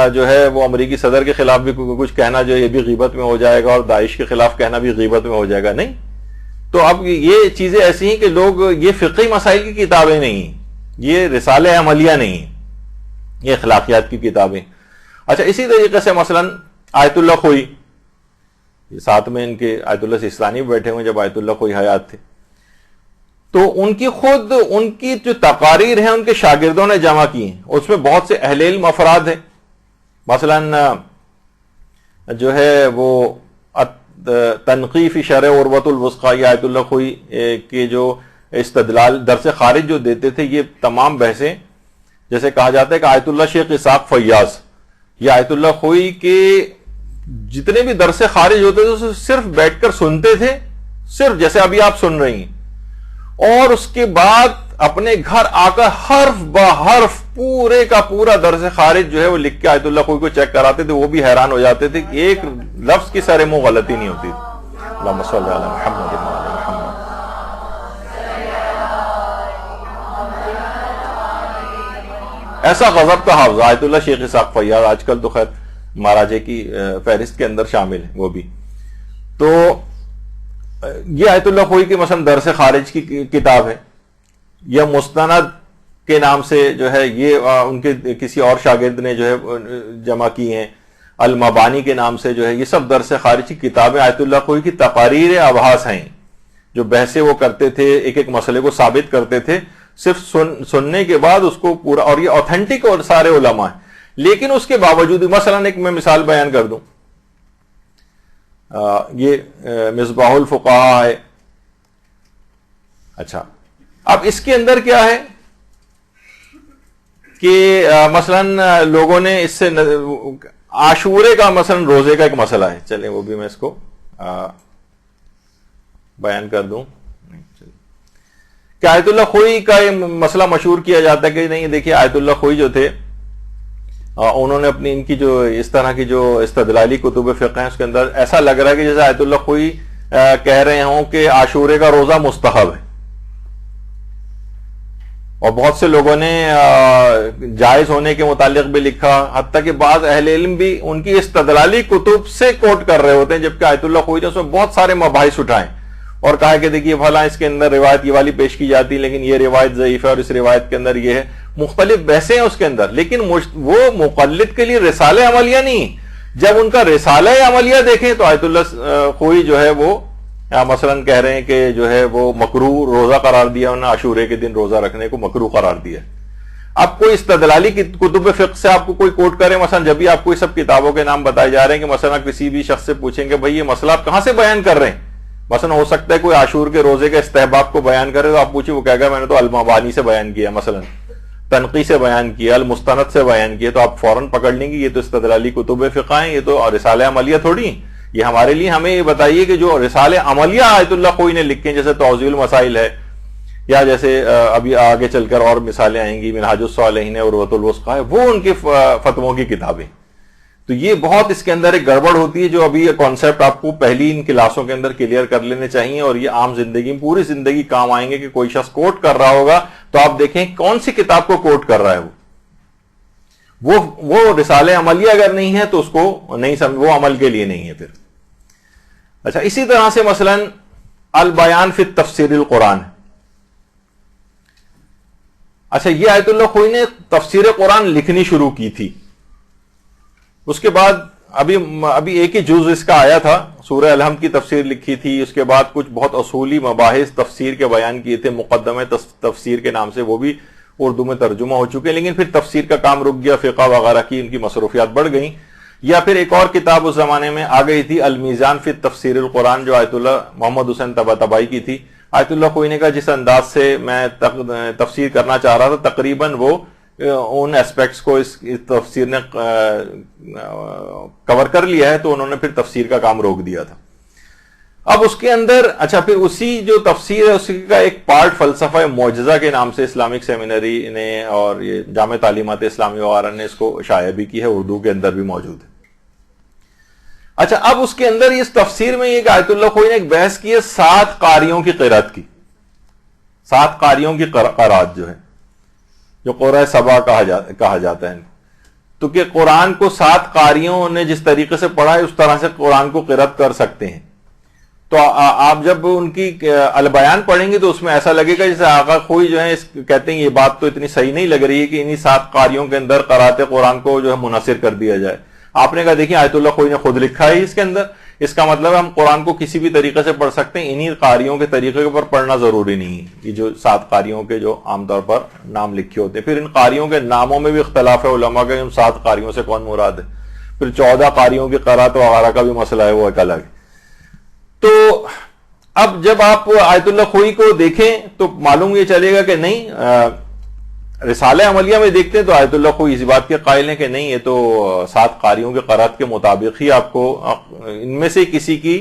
جو ہے وہ امریکی صدر کے خلاف بھی کچھ کہنا جو یہ بھی غیبت میں ہو جائے گا, اور داعش کے خلاف کہنا بھی غیبت میں ہو جائے گا. نہیں. تو اب یہ چیزیں ایسی ہیں کہ لوگ, یہ فقہی مسائل کی کتابیں نہیں ہیں, یہ رسالہ عملیہ نہیں ہیں, یہ اخلاقیات کی کتابیں. اچھا, اسی طریقے سے مثلا آیت اللہ خوئی, ساتھ میں ان کے آیت اللہ سیستانی بیٹھے ہوئے جب آیت اللہ خوئی حیات تھے, تو ان کی جو تقاریر ہیں ان کے شاگردوں نے جمع کی ہیں, اس میں بہت سے اہل علم افراد ہیں. مثلا جو ہے وہ تنقیف شرح عروۃ الوثقی, یہ آیت اللہ خوئی کے جو استدلال درس خارج جو دیتے تھے, یہ تمام بحثیں جیسے کہا جاتا ہے کہ آیت اللہ شیخ اسحاق فیاض, یہ آیت اللہ خوئی کے جتنے بھی درس خارج ہوتے تھے اسے صرف بیٹھ کر سنتے تھے, صرف جیسے ابھی آپ سن رہی ہیں, اور اس کے بعد اپنے گھر آ کر حرف بحرف پورے کا پورا درس خارج جو ہے وہ لکھ کے آیت اللہ خوئی کو چیک کراتے تھے. وہ بھی حیران ہو جاتے تھے کہ ایک لفظ کی سر منہ غلطی نہیں ہوتی. اللہم صلی علی محمد وعلی محمد. ایسا غضب کا حافظ آیت اللہ شیخ اسحاق فیاض, آج کل تو خیر مہاراجے کی فہرست کے اندر شامل ہے وہ بھی. تو یہ آیت اللہ خوئی کی مثلا درس خارج کی کتاب ہے, یا مستند کے نام سے جو ہے یہ ان کے کسی اور شاگرد نے جو ہے جمع کی ہیں, المبانی کے نام سے جو ہے, یہ سب درس خارج کی کتابیں آیت اللہ خوئی کی تقاریر ابحاث ہیں, جو بحثیں وہ کرتے تھے, ایک ایک مسئلے کو ثابت کرتے تھے صرف سننے کے بعد اس کو پورا, اور یہ اوتھینٹک اور سارے علماء ہیں. لیکن اس کے باوجود مثلا ایک میں مثال بیان کر دوں, یہ مصباح الفقہاء ہے. اچھا, اب اس کے اندر کیا ہے کہ مثلا لوگوں نے اس سے عاشورے کا مثلا روزے کا ایک مسئلہ ہے, چلیں وہ بھی میں اس کو بیان کر دوں کہ آیت اللہ خوئی کا یہ مسئلہ مشہور کیا جاتا ہے کہ نہیں دیکھیے آیت اللہ خوئی جو تھے انہوں نے اپنی ان کی جو اس طرح کی جو استدلالی کتب فقہ ہیں اس کے اندر ایسا لگ رہا ہے کہ جیسے آیت اللہ خوئی کہہ رہے ہوں کہ عاشورے کا روزہ مستحب ہے, اور بہت سے لوگوں نے جائز ہونے کے متعلق بھی لکھا, حتیٰ کہ بعض اہل علم بھی ان کی استدلالی کتب سے کوٹ کر رہے ہوتے ہیں, جبکہ آیت اللہ خوئی نے اس میں بہت سارے مباحث اٹھائے اور کہا کہ دیکھیے بھلا اس کے اندر روایت یہ والی پیش کی جاتی, لیکن یہ روایت ضعیف ہے, اور اس روایت کے اندر یہ ہے, مختلف بحثیں ہیں اس کے اندر. لیکن وہ مقلد کے لیے رسالہ عملیہ نہیں. جب ان کا رسالہ عملیہ دیکھیں تو آیت اللہ خوئی جو ہے وہ مثلا کہہ رہے ہیں کہ جو ہے وہ مکروہ روزہ قرار دیا, انہوں نے عاشورے کے دن روزہ رکھنے کو مکروہ قرار دیا. اب کوئی استدلالی کتب فقہ سے آپ کو کوئی کوٹ کرے, مثلا جب بھی آپ کو سب کتابوں کے نام بتائے جا رہے ہیں کہ مثلا کسی بھی شخص سے پوچھیں کہ بھئی یہ مسئلہ آپ کہاں سے بیان کر رہے ہیں, مثلا ہو سکتا ہے کوئی عاشور کے روزے کے استحباب کو بیان کرے تو آپ پوچھیں, وہ کہے گا میں نے تو المبانی سے بیان کیا, مثلا تنقی سے بیان کیا, المستند سے بیان کیا, تو آپ فوراً پکڑ لیں گے یہ تو استدلالی کتب فقہ ہیں, یہ تو رسالہ عملیہ تھوڑی. یہ ہمارے لیے ہمیں یہ بتائیے کہ جو رسالہ عملیہ آیت اللہ خوئی نے لکھے جیسے توضیح المسائل ہے, یا جیسے ابھی آگے چل کر اور مثالیں آئیں گی, منہاج الصالحین اور عروۃ الوثقی ہے, وہ ان کے فتووں کی کتابیں. تو یہ بہت اس کے اندر ایک گڑبڑ ہوتی ہے, جو ابھی یہ کانسیپٹ آپ کو پہلی ان کلاسوں کے اندر کلیئر کر لینے چاہیے, اور یہ عام زندگی میں پوری زندگی کام آئیں گے کہ کوئی شخص کوٹ کر رہا ہوگا تو آپ دیکھیں کون سی کتاب کو کوٹ کر رہا ہے, وہ رسالہ عملیہ اگر نہیں ہے تو اس کو نہیں وہ عمل کے لیے نہیں ہے پھر. اچھا اسی طرح سے مثلا البیان فی تفسیر القرآن. اچھا یہ آیت اللہ خوئی نے تفسیر قرآن لکھنی شروع کی تھی. اس کے بعد ابھی ایک ہی جز اس کا آیا تھا, سورہ الحمد کی تفسیر لکھی تھی. اس کے بعد کچھ بہت اصولی مباحث تفسیر کے بیان کیے تھے مقدمہ تفسیر کے نام سے, وہ بھی اردو میں ترجمہ ہو چکے, لیکن پھر تفسیر کا کام رک گیا, فقہ وغیرہ کی ان کی مصروفیات بڑھ گئیں. یا پھر ایک اور کتاب اس زمانے میں آ گئی تھی المیزان فی تفسیر القرآن, جو آیت اللہ محمد حسین طباطبائی کی تھی. آیت اللہ خوئی نے کہا جس انداز سے میں تفسیر کرنا چاہ رہا تھا تقریباً وہ ان ایسپیکٹس کو اس تفسیر نے کور کر لیا ہے, تو انہوں نے پھر تفسیر کا کام روک دیا تھا. اب اس کے اندر اچھا پھر اسی جو تفسیر ہے اس کا ایک پارٹ فلسفہ معجزہ کے نام سے اسلامک سیمینری نے اور یہ جامع تعلیمات اسلامی وغیرہ نے اس کو شائع بھی کی ہے, اردو کے اندر بھی موجود ہے. اچھا اب اس کے اندر اس تفسیر میں ایک آیت اللہ خوئی نے ایک بحث کی ہے 7 قاریوں کی قرات کی. 7 قاریوں کی قرات جو ہے, جو قرۂ سبا کہا جاتا ہے, تو کہ قرآن کو 7 قاریوں نے جس طریقے سے پڑھا ہے اس طرح سے قرآن کو قرات کر سکتے ہیں. تو آپ جب ان کی البیان پڑھیں گے تو اس میں ایسا لگے گا جیسے آقا خوئی جو ہے کہتے ہیں یہ بات تو اتنی صحیح نہیں لگ رہی ہے کہ انہی 7 قاریوں کے اندر قرات قرآن کو جو ہے منحصر کر دیا جائے. آپ نے کہا دیکھیں آیت اللہ خوئی نے خود لکھا ہے اس کے اندر, اس کا مطلب ہے ہم قرآن کو کسی بھی طریقے سے پڑھ سکتے ہیں, انہی قاریوں کے طریقے پر پڑھنا ضروری نہیں ہے. یہ جو 7 قاریوں کے جو عام طور پر نام لکھے ہوتے ہیں, پھر ان قاریوں کے ناموں میں بھی اختلاف ہے علماء کا, ان 7 قاریوں سے کون مراد ہے. پھر 14 قاریوں کی قرات وغیرہ کا بھی مسئلہ ہے, وہ ایک الگ ہے. تو اب جب آپ آیت اللہ خوئی کو دیکھیں تو معلوم یہ چلے گا کہ نہیں, رسالہ عملیہ میں دیکھتے ہیں تو آیت اللہ خوئی اس بات کے قائل ہیں کہ نہیں یہ تو 7 قاریوں کے قرات کے مطابق ہی آپ کو ان میں سے کسی کی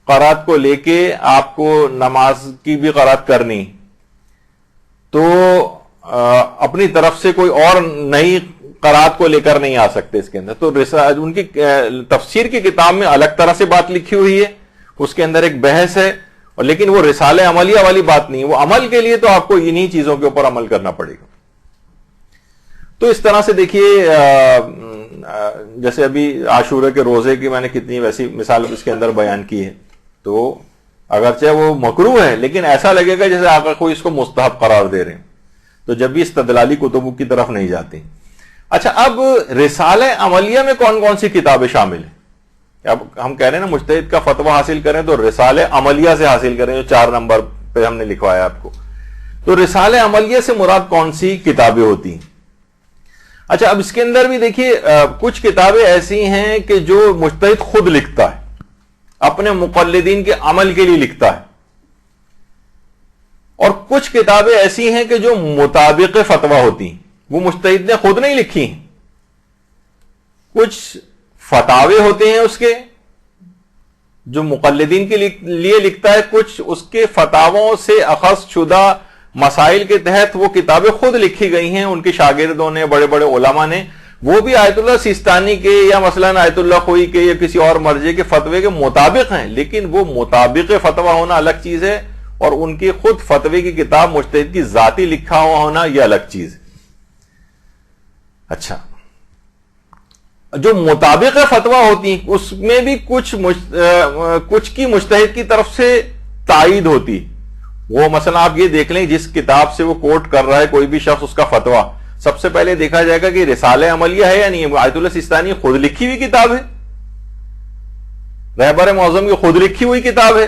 قرات کو لے کے آپ کو نماز کی بھی قرات کرنی, تو اپنی طرف سے کوئی اور نئی قرات کو لے کر نہیں آ سکتے اس کے اندر. تو ان کی تفسیر کی کتاب میں الگ طرح سے بات لکھی ہوئی ہے, اس کے اندر ایک بحث ہے, اور لیکن وہ رسالہ عملیہ والی بات نہیں, وہ عمل کے لیے تو آپ کو انہی چیزوں کے اوپر عمل کرنا پڑے گا. تو اس طرح سے دیکھیے جیسے ابھی عاشورہ کے روزے کی میں نے کتنی ویسی مثال اس کے اندر بیان کی ہے, تو اگرچہ وہ مکروہ ہے لیکن ایسا لگے گا جیسے آقا کوئی اس کو مستحب قرار دے رہے ہیں, تو جب بھی استدلالی کتبوں کی طرف نہیں جاتے. اچھا اب رسالہ عملیہ میں کون کون سی کتابیں شامل ہیں؟ اب ہم کہہ رہے ہیں نا مجتہد کا فتویٰ حاصل کریں تو رسالہ عملیہ سے حاصل کریں, جو 4 نمبر پہ ہم نے لکھوایا آپ کو. تو رسالہ عملیہ سے مراد کون سی کتابیں ہوتی ہیں؟ اچھا اب اس کے اندر بھی دیکھیے کچھ کتابیں ایسی ہیں کہ جو مجتہد خود لکھتا ہے, اپنے مقلدین کے عمل کے لیے لکھتا ہے, اور کچھ کتابیں ایسی ہیں کہ جو مطابق فتویٰ ہوتی ہیں, وہ مجتہد نے خود نہیں لکھی. کچھ فتاوے ہوتے ہیں اس کے جو مقلدین کے لیے لکھتا ہے, کچھ اس کے فتاووں سے اخذ شدہ مسائل کے تحت وہ کتابیں خود لکھی گئی ہیں ان کے شاگردوں نے, بڑے بڑے علماء نے, وہ بھی آیت اللہ سیستانی کے یا مثلا آیت اللہ خوئی کے یا کسی اور مرجع کے فتوے کے مطابق ہیں, لیکن وہ مطابق فتویٰ ہونا الگ چیز ہے, اور ان کی خود فتوے کی کتاب مجتہد کی ذاتی لکھا ہوا ہونا یہ الگ چیز ہے. اچھا جو مطابق فتویٰ ہوتی ہیں اس میں بھی کچھ کی مجتہد کی طرف سے تائید ہوتی. وہ مثلا آپ یہ دیکھ لیں جس کتاب سے وہ کوٹ کر رہا ہے کوئی بھی شخص, اس کا فتویٰ سب سے پہلے دیکھا جائے گا کہ رسالہ عملیہ ہے یا نہیں. آیت اللہ سیستانی خود لکھی ہوئی کتاب ہے, رہبر معظم کی خود لکھی ہوئی کتاب ہے,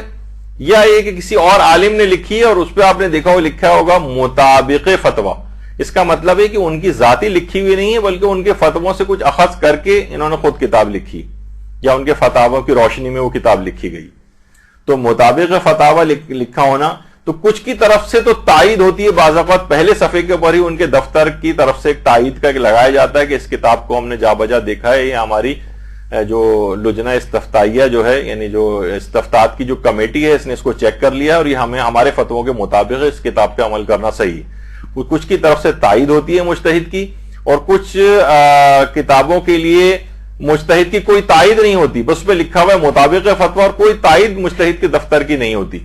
یا یہ کہ کسی اور عالم نے لکھی ہے اور اس پہ آپ نے دیکھا وہ لکھا ہوگا مطابق فتویٰ. اس کا مطلب ہے کہ ان کی ذاتی لکھی ہوئی نہیں ہے, بلکہ ان کے فتووں سے کچھ اخذ کر کے انہوں نے خود کتاب لکھی, یا ان کے فتاووں کی روشنی میں وہ کتاب لکھی گئی. تو مطابق فتاوی لکھا ہونا تو کچھ کی طرف سے تو تائید ہوتی ہے, بعض اوقات پہلے صفحے کے اوپر ہی ان کے دفتر کی طرف سے ایک تائید کا لگایا جاتا ہے کہ اس کتاب کو ہم نے جا بجا دیکھا ہے, یہ ہماری جو لجنہ استفتائیہ جو ہے, یعنی جو استفتاءات کی جو کمیٹی ہے, اس نے اس کو چیک کر لیا اور یہ ہمیں ہمارے فتووں کے مطابق اس کتاب پہ عمل کرنا صحیح. کچھ کی طرف سے تائید ہوتی ہے مجتہد کی, اور کچھ کتابوں کے لیے مجتہد کی کوئی تائید نہیں ہوتی, بس پہ لکھا ہوا ہے مطابق فتویٰ, اور کوئی تائید مجتہد کے دفتر کی نہیں ہوتی.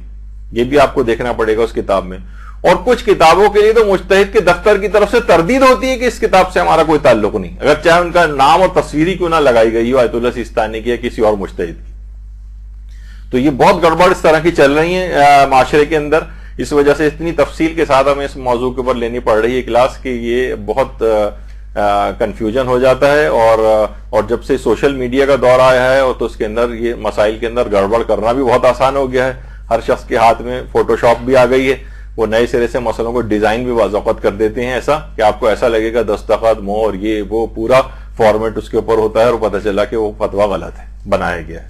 یہ بھی آپ کو دیکھنا پڑے گا اس کتاب میں. اور کچھ کتابوں کے لیے تو مجتہد کے دفتر کی طرف سے تردید ہوتی ہے کہ اس کتاب سے ہمارا کوئی تعلق نہیں، اگر چاہے ان کا نام اور تصویری کیوں نہ لگائی گئی ہو آیت اللہ سیستانی کی یا کسی اور مجتہد کی۔ تو یہ بہت گڑبڑ اس طرح کی چل رہی ہیں معاشرے کے اندر، اس وجہ سے اتنی تفصیل کے ساتھ ہمیں اس موضوع کے اوپر لینی پڑ رہی ہے کلاس کہ یہ بہت کنفیوژن ہو جاتا ہے، اور جب سے سوشل میڈیا کا دور آیا ہے اور تو اس کے اندر یہ مسائل کے اندر گڑبڑ کرنا بھی بہت آسان ہو گیا ہے، ہر شخص کے ہاتھ میں فوٹو شاپ بھی آ گئی ہے، وہ نئے سرے سے مسئلوں کو ڈیزائن بھی بعض اوقات کر دیتے ہیں ایسا کہ آپ کو ایسا لگے گا دستخط مہر یہ وہ پورا فارمیٹ اس کے اوپر ہوتا ہے اور پتہ چلا کہ وہ فتویٰ غلط ہے، بنایا گیا ہے۔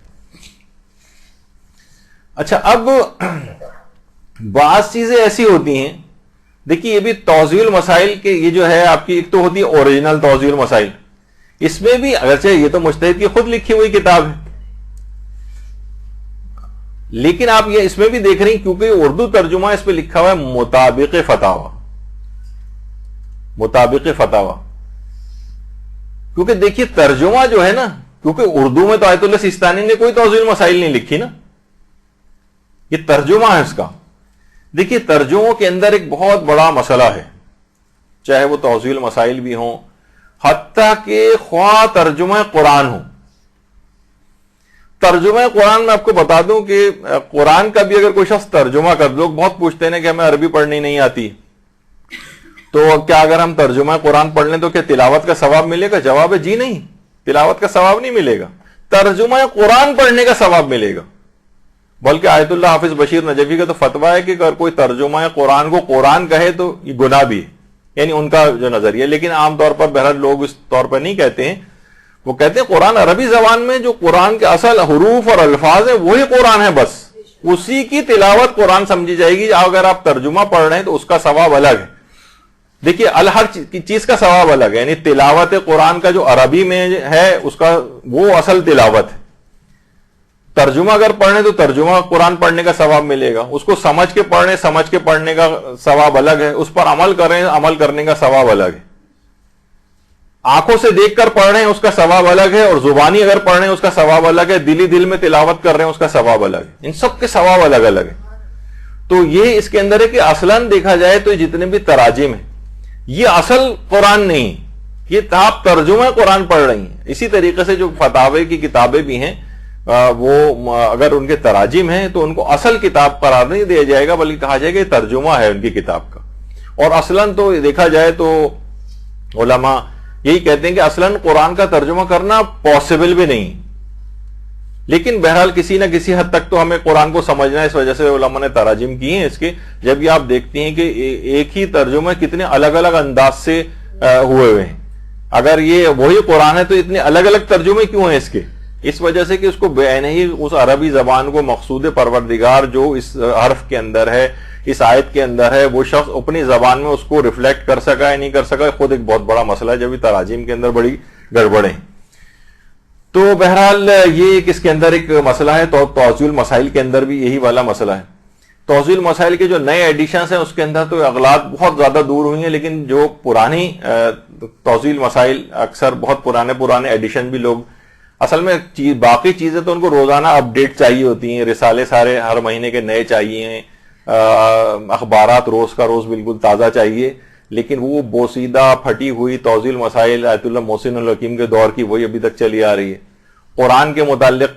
اچھا، اب بعض چیزیں ایسی ہوتی ہیں، دیکھیے یہ بھی توضیح المسائل کے یہ جو ہے آپ کی ایک تو ہوتی ہے اوریجنل توضیح المسائل، اس میں بھی اگرچہ یہ تو مجتہد کی خود لکھی ہوئی کتاب ہے، لیکن آپ یہ اس میں بھی دیکھ رہی ہیں کیونکہ اردو ترجمہ اس پہ لکھا ہوا ہے مطابق فتاوی، مطابق فتاوی، کیونکہ دیکھیے ترجمہ جو ہے نا، کیونکہ اردو میں تو آیت اللہ سیستانی نے کوئی توضیح المسائل نہیں لکھی نا، یہ ترجمہ ہے اس کا۔ دیکھیے ترجموں کے اندر ایک بہت بڑا مسئلہ ہے، چاہے وہ توضیح المسائل بھی ہوں، حتیٰ کہ خواہ ترجمہ قرآن ہو۔ ترجمہ قرآن میں آپ کو بتا دوں کہ قرآن کا بھی اگر کوئی شخص ترجمہ کر، لوگ بہت پوچھتے ہیں کہ ہمیں عربی پڑھنی نہیں آتی، تو کیا اگر ہم ترجمہ قرآن پڑھ لیں تو کیا تلاوت کا ثواب ملے گا؟ جواب ہے جی نہیں، تلاوت کا ثواب نہیں ملے گا، ترجمہ قرآن پڑھنے کا ثواب ملے گا۔ بلکہ آیت اللہ حافظ بشیر نجفی کا تو فتویٰ ہے کہ اگر کوئی ترجمہ قرآن کو قرآن کہے تو یہ گناہ بھی ہے، یعنی ان کا جو نظریہ، لیکن عام طور پر بہرحال لوگ اس طور پر نہیں کہتے ہیں، وہ کہتے ہیں قرآن عربی زبان میں جو قرآن کے اصل حروف اور الفاظ ہیں وہی قرآن ہے، بس اسی کی تلاوت قرآن سمجھی جائے گی، اگر آپ ترجمہ پڑھ رہے ہیں تو اس کا ثواب الگ ہے۔ دیکھیے ہر چیز کا ثواب الگ ہے، یعنی تلاوت قرآن کا جو عربی میں ہے اس کا وہ اصل تلاوت ہے، ترجمہ اگر پڑھنے تو ترجمہ قرآن پڑھنے کا ثواب ملے گا، اس کو سمجھ کے پڑھنے کا ثواب الگ ہے، اس پر عمل کرنے کا ثواب الگ ہے، آنکھوں سے دیکھ کر پڑھ رہے ہیں اس کا ثواب الگ ہے، اور زبانی اگر پڑھ رہے ہیں اس کا ثواب الگ ہے، دل میں تلاوت کر رہے ہیں اس کا ثواب الگ ہے، ان سب کے ثواب الگ الگ ہے۔ تو یہ اس کے اندر ہے کہ اصلاً دیکھا جائے تو جتنے بھی تراجم ہیں یہ اصل قرآن نہیں، یہ آپ ترجمہ قرآن پڑھ رہی ہیں۔ اسی طریقے سے جو فتاوی کی کتابیں بھی ہیں وہ اگر ان کے تراجم ہیں تو ان کو اصل کتاب قرار نہیں دیا جائے گا، بلکہ کہا جائے گا یہ ترجمہ ہے ان کی کتاب کا۔ اور اصلاً تو دیکھا جائے تو علماء یہی کہتے ہیں کہ اصلاً قرآن کا ترجمہ کرنا پاسبل بھی نہیں، لیکن بہرحال کسی نہ کسی حد تک تو ہمیں قرآن کو سمجھنا ہے، اس وجہ سے علماء نے تراجم کی ہیں اس کے۔ جب یہ آپ دیکھتی ہیں کہ ایک ہی ترجمہ کتنے الگ الگ انداز سے ہوئے ہیں، اگر یہ وہی قرآن ہے تو اتنے الگ الگ ترجمے کیوں ہیں اس کے؟ اس وجہ سے کہ اس کو بعین ہی اس عربی زبان کو مقصود پروردگار جو اس حرف کے اندر ہے، اس آیت کے اندر ہے، وہ شخص اپنی زبان میں اس کو ریفلیکٹ کر سکا ہے نہیں کر سکا، خود ایک بہت بڑا مسئلہ ہے، جب تراجم کے اندر بڑی گڑبڑیں۔ تو بہرحال یہ اس کے اندر ایک مسئلہ ہے، تو توضیح المسائل کے اندر بھی یہی والا مسئلہ ہے۔ توضیح المسائل کے جو نئے ایڈیشنز ہیں اس کے اندر تو اغلاط بہت زیادہ دور ہوئی ہیں، لیکن جو پرانی توضیح المسائل اکثر بہت پرانے ایڈیشن بھی لوگ اصل میں باقی چیزیں تو ان کو روزانہ اپڈیٹ چاہیے ہوتی ہیں، رسالے سارے ہر مہینے کے نئے چاہیے، اخبارات روز کا روز بالکل تازہ چاہیے، لیکن وہ بوسیدہ پھٹی ہوئی توضیح المسائل آیت اللہ محسن الحکیم کے دور کی وہی ابھی تک چلی آ رہی ہے۔ قرآن کے متعلق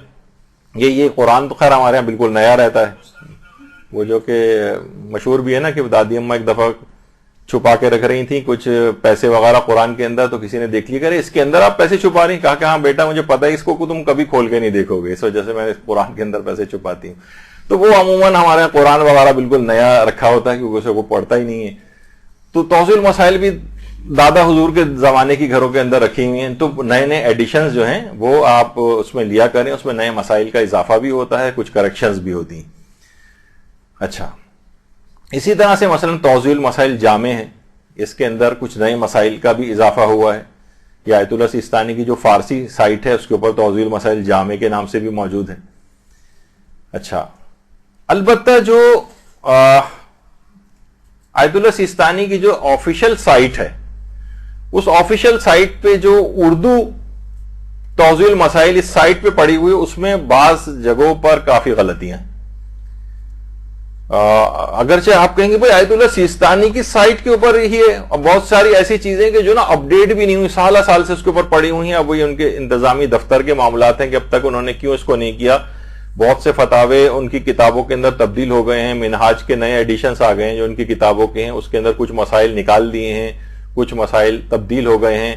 یہ قرآن تو خیر ہمارے یہاں بالکل نیا رہتا ہے، وہ جو کہ مشہور بھی ہے نا کہ دادی اماں ایک دفعہ چھپا کے رکھ رہی تھیں کچھ پیسے وغیرہ قرآن کے اندر، تو کسی نے دیکھ لی کرے اس کے اندر آپ پیسے چھپا رہی ہیں، کہا کہ ہاں بیٹا مجھے پتہ ہے اس کو تم کبھی کھول کے نہیں دیکھو گے، اس وجہ سے میں قرآن کے اندر پیسے چھپاتی ہوں۔ تو وہ عموماً ہمارے یہاں قرآن وغیرہ بالکل نیا رکھا ہوتا ہے کیونکہ اسے وہ پڑھتا ہی نہیں ہے۔ تو توضیح المسائل بھی دادا حضور کے زمانے کی گھروں کے اندر رکھی ہوئی ہیں، تو نئے نئے ایڈیشنز جو ہیں وہ آپ اس میں لیا کریں، اس میں نئے مسائل کا اضافہ بھی ہوتا ہے، کچھ کریکشنز بھی ہوتی ہیں۔ اچھا، اسی طرح سے مثلا توضیح المسائل جامع ہے، اس کے اندر کچھ نئے مسائل کا بھی اضافہ ہوا ہے۔ یہ آیت اللہ سیستانی کی جو فارسی سائٹ ہے اس کے اوپر توضیح المسائل جامع کے نام سے بھی موجود ہے۔ اچھا، البتہ جو آیت اللہ سیستانی کی جو آفیشل سائٹ ہے، اس آفیشل سائٹ پہ جو اردو توضیح المسائل اس سائٹ پہ پڑی ہوئی، اس میں بعض جگہوں پر کافی غلطیاں ہیں۔ اگرچہ آپ کہیں گے بھائی آیت اللہ سیستانی کی سائٹ کے اوپر ہی ہے، اور بہت ساری ایسی چیزیں کہ جو نا اپڈیٹ بھی نہیں ہوئی، سالہ سال سے اس کے اوپر پڑی ہوئی ہیں، اب وہی ان کے انتظامی دفتر کے معاملات ہیں کہ اب تک انہوں نے کیوں اس کو نہیں کیا. بہت سے فتاوے ان کی کتابوں کے اندر تبدیل ہو گئے ہیں، منہاج کے نئے ایڈیشنز آ گئے ہیں جو ان کی کتابوں کے ہیں، اس کے اندر کچھ مسائل نکال دیے ہیں، کچھ مسائل تبدیل ہو گئے ہیں.